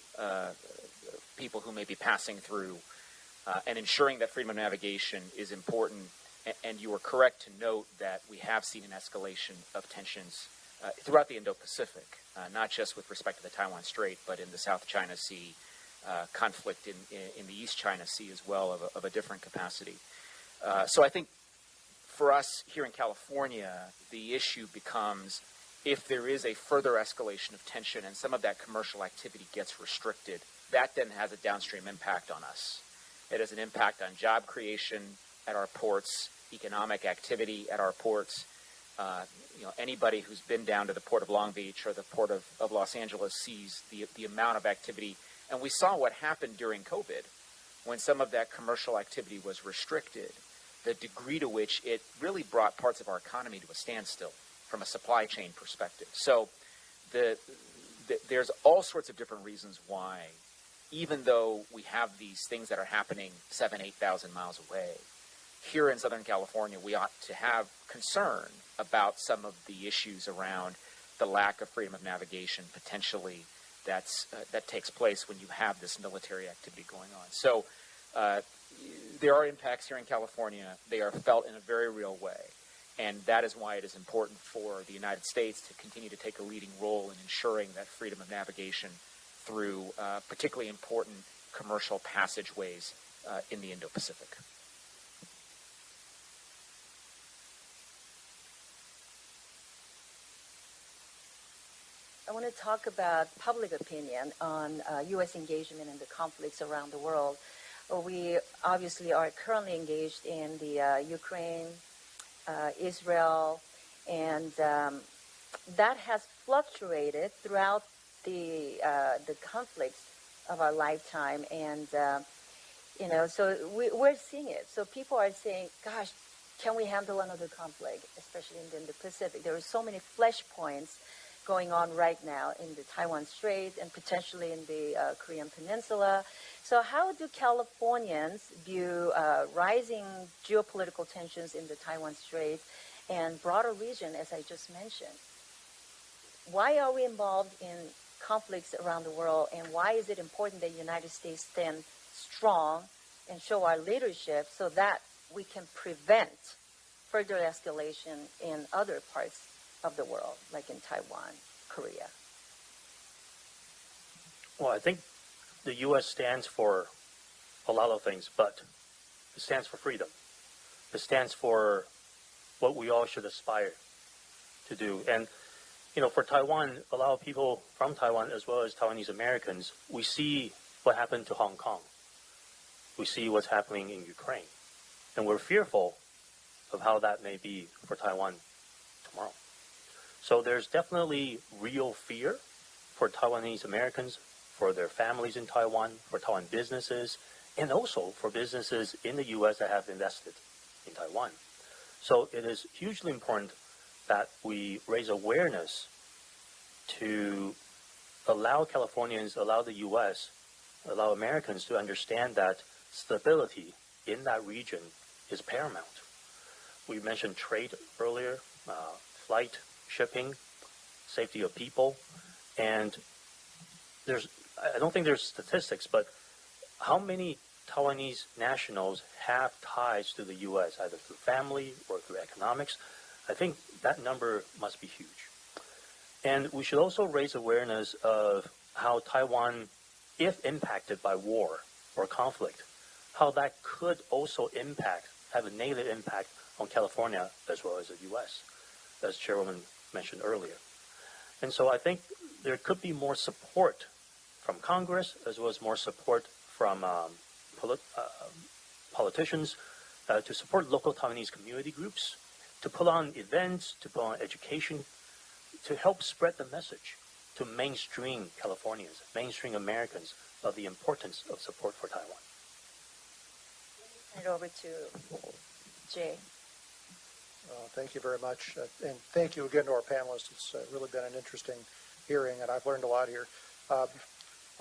people who may be passing through, and ensuring that freedom of navigation is important. And you are correct to note that we have seen an escalation of tensions throughout the Indo-Pacific, not just with respect to the Taiwan Strait, but in the South China Sea, conflict in the East China Sea as well of a different capacity. So I think for us here in California, the issue becomes if there is a further escalation of tension and some of that commercial activity gets restricted, that then has a downstream impact on us. It has an impact on job creation at our ports, economic activity at our ports. Anybody who's been down to the Port of Long Beach or the Port of Los Angeles sees the amount of activity. And we saw what happened during COVID when some of that commercial activity was restricted, the degree to which it really brought parts of our economy to a standstill from a supply chain perspective. So there's all sorts of different reasons why, even though we have these things that are happening 7,000, 8,000 miles away, here in Southern California, we ought to have concern about some of the issues around the lack of freedom of navigation potentially that takes place when you have this military activity going on. So there are impacts here in California. They are felt in a very real way. And that is why it is important for the United States to continue to take a leading role in ensuring that freedom of navigation through particularly important commercial passageways in the Indo-Pacific. I want to talk about public opinion on U.S. engagement in the conflicts around the world. We obviously are currently engaged in the Ukraine, Israel, and that has fluctuated throughout the conflicts of our lifetime. And, so we're seeing it. So people are saying, gosh, can we handle another conflict, especially in the Pacific? There are so many flashpoints going on right now in the Taiwan Strait and potentially in the Korean Peninsula. So how do Californians view rising geopolitical tensions in the Taiwan Strait and broader region, as I just mentioned? Why are we involved in conflicts around the world, and why is it important that the United States stand strong and show our leadership so that we can prevent further escalation in other parts of the world, like in Taiwan, Korea? Well, I think the U.S. stands for a lot of things, but it stands for freedom. It stands for what we all should aspire to do. And, for Taiwan, a lot of people from Taiwan, as well as Taiwanese Americans, we see what happened to Hong Kong. We see what's happening in Ukraine. And we're fearful of how that may be for Taiwan tomorrow. So there's definitely real fear for Taiwanese Americans, for their families in Taiwan, for Taiwan businesses, and also for businesses in the U.S. that have invested in Taiwan. So it is hugely important that we raise awareness to allow Californians, allow the U.S., allow Americans to understand that stability in that region is paramount. We mentioned trade earlier, flight, shipping, safety of people, and I don't think there's statistics, but how many Taiwanese nationals have ties to the U.S., either through family or through economics? I think that number must be huge. And we should also raise awareness of how Taiwan, if impacted by war or conflict, how that could also have a negative impact on California as well as the U.S., as Chairwoman mentioned earlier. And so I think there could be more support from Congress as well as more support from politicians to support local Taiwanese community groups, to put on events, to put on education, to help spread the message to mainstream Californians, mainstream Americans of the importance of support for Taiwan. Hand it over to Jay. Thank you very much. And thank you again to our panelists. It's really been an interesting hearing, and I've learned a lot here.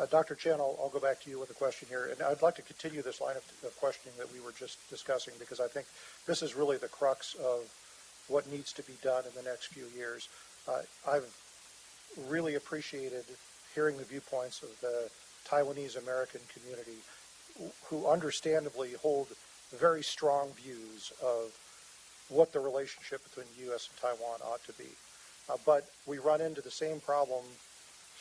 Dr. Chen, I'll go back to you with a question here. And I'd like to continue this line of questioning that we were just discussing, because I think this is really the crux of what needs to be done in the next few years. I've really appreciated hearing the viewpoints of the Taiwanese American community, who understandably hold very strong views of what the relationship between the U.S. and Taiwan ought to be. But we run into the same problem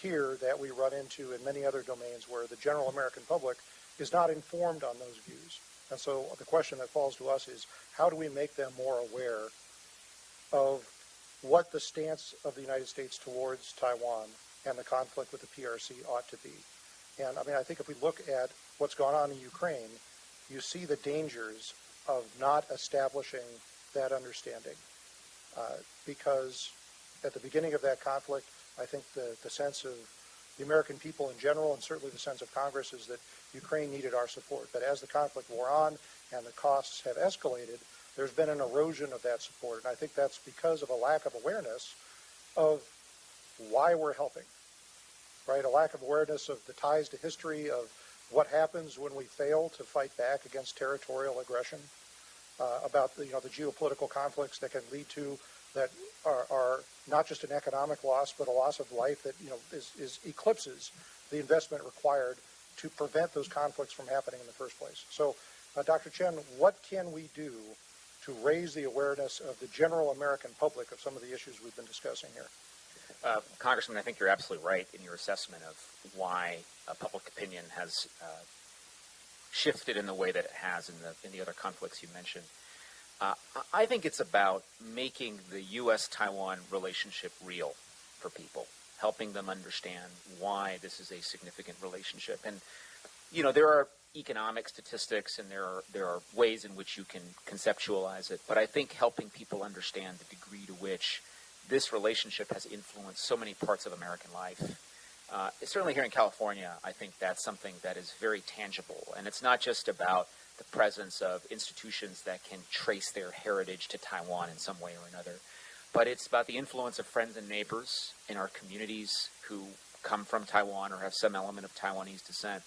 here that we run into in many other domains, where the general American public is not informed on those views. And so the question that falls to us is, how do we make them more aware of what the stance of the United States towards Taiwan and the conflict with the PRC ought to be? And I mean, I think if we look at what's gone on in Ukraine, you see the dangers of not establishing that understanding. Because at the beginning of that conflict, I think the sense of the American people in general, and certainly the sense of Congress, is that Ukraine needed our support. But as the conflict wore on and the costs have escalated, there's been an erosion of that support. And I think that's because of a lack of awareness of why we're helping, right? A lack of awareness of the ties to history, of what happens when we fail to fight back against territorial aggression, about the geopolitical conflicts that can lead to, that are not just an economic loss, but a loss of life that is eclipses the investment required to prevent those conflicts from happening in the first place. So, Dr. Chen, what can we do to raise the awareness of the general American public of some of the issues we've been discussing here? Congressman, I think you're absolutely right in your assessment of why public opinion has shifted in the way that it has in the other conflicts you mentioned. I think it's about making the U.S.-Taiwan relationship real for people, helping them understand why this is a significant relationship. And, there are economic statistics and there are ways in which you can conceptualize it, but I think helping people understand the degree to which this relationship has influenced so many parts of American life. Certainly here in California, I think that's something that is very tangible. And it's not just about the presence of institutions that can trace their heritage to Taiwan in some way or another, but it's about the influence of friends and neighbors in our communities who come from Taiwan or have some element of Taiwanese descent.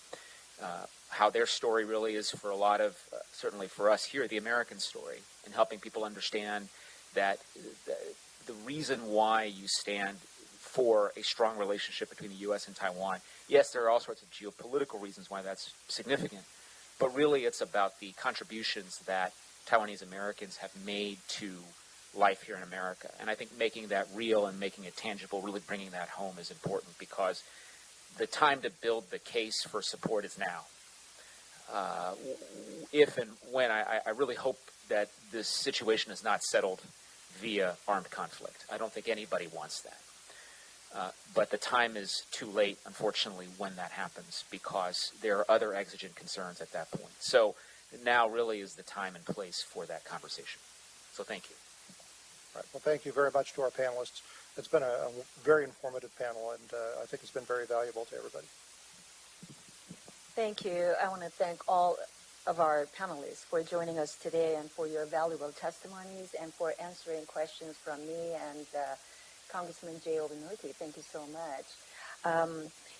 How their story really is, for a lot of, certainly for us here, the American story, and helping people understand that the reason why you stand for a strong relationship between the U.S. and Taiwan, yes, there are all sorts of geopolitical reasons why that's significant, but really it's about the contributions that Taiwanese Americans have made to life here in America. And I think making that real and making it tangible, really bringing that home, is important, because the time to build the case for support is now. If and when, I really hope that this situation is not settled via armed conflict. I don't think anybody wants that. But the time is too late, unfortunately, when that happens, because there are other exigent concerns at that point. So now really is the time and place for that conversation. So thank you. All right. Well, thank you very much to our panelists. It's been a very informative panel, and I think it's been very valuable to everybody. Thank you. I want to thank all of our panelists for joining us today and for your valuable testimonies and for answering questions from me and Congressman Jay Obernolte. Thank you so much.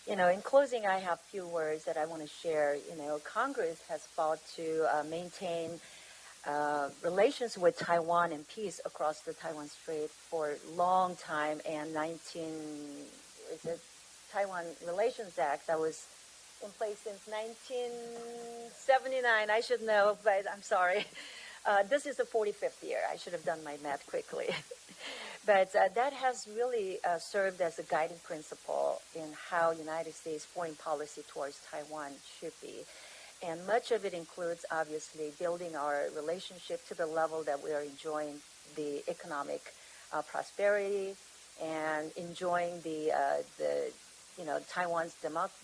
In closing, I have a few words that I want to share. Congress has fought to maintain relations with Taiwan and peace across the Taiwan Strait for a long time, and Taiwan Relations Act that was in place since 1979. I should know, but I'm sorry. This is the 45th year. I should have done my math quickly. But that has really served as a guiding principle in how United States foreign policy towards Taiwan should be. And much of it includes, obviously, building our relationship to the level that we are enjoying the economic prosperity and enjoying the Taiwan's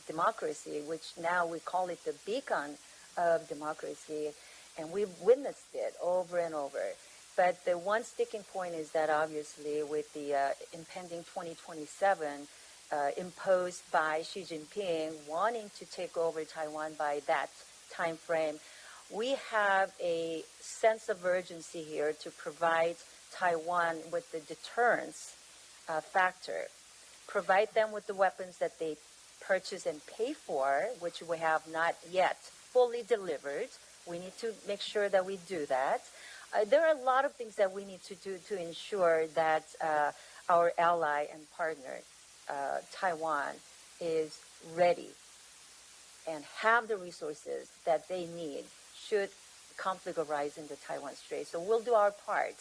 democracy, which now we call it the beacon of democracy, and we've witnessed it over and over. But the one sticking point is that obviously with the impending 2027 imposed by Xi Jinping wanting to take over Taiwan by that time frame, we have a sense of urgency here to provide Taiwan with the deterrence factor, provide them with the weapons that they purchase and pay for, which we have not yet fully delivered. We need to make sure that we do that. There are a lot of things that we need to do to ensure that our ally and partner, Taiwan, is ready and have the resources that they need should conflict arise in the Taiwan Strait. So we'll do our part.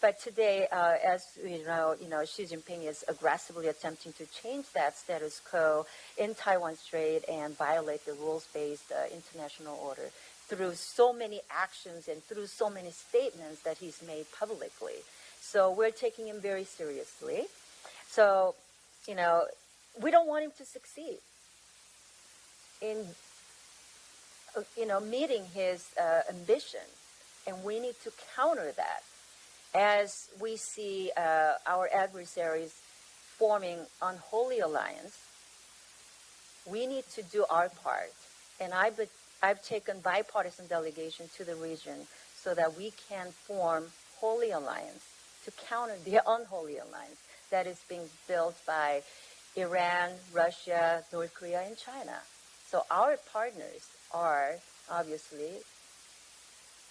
But today, as you know, Xi Jinping is aggressively attempting to change that status quo in Taiwan Strait and violate the rules-based international order through so many actions and through so many statements that he's made publicly. So we're taking him very seriously. So, we don't want him to succeed in, meeting his ambition, and we need to counter that. As we see our adversaries forming unholy alliance, we need to do our part. And I've taken bipartisan delegation to the region so that we can form holy alliance to counter the unholy alliance that is being built by Iran, Russia, North Korea, and China. So our partners are obviously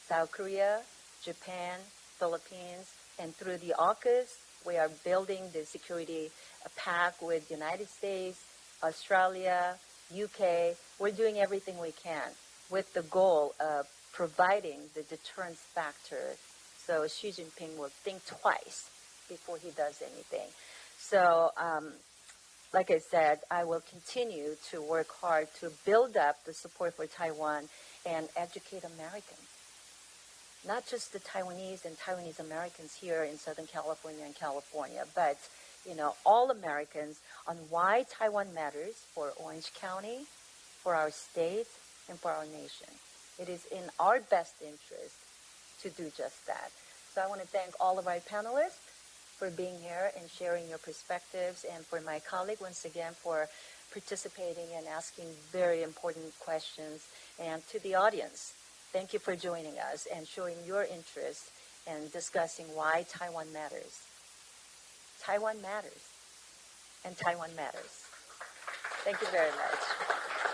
South Korea, Japan, Philippines, and through the AUKUS, we are building the security pact with the United States, Australia, UK. We're doing everything we can with the goal of providing the deterrence factor so Xi Jinping will think twice before he does anything. So, like I said, I will continue to work hard to build up the support for Taiwan and educate Americans. Not just the Taiwanese and Taiwanese Americans here in Southern California and California, but all Americans on why Taiwan matters for Orange County, for our state, and for our nation. It is in our best interest to do just that. So I want to thank all of our panelists for being here and sharing your perspectives, and for my colleague once again for participating and asking very important questions, and to the audience. Thank you for joining us and showing your interest in discussing why Taiwan matters. Taiwan matters, and Taiwan matters. Thank you very much.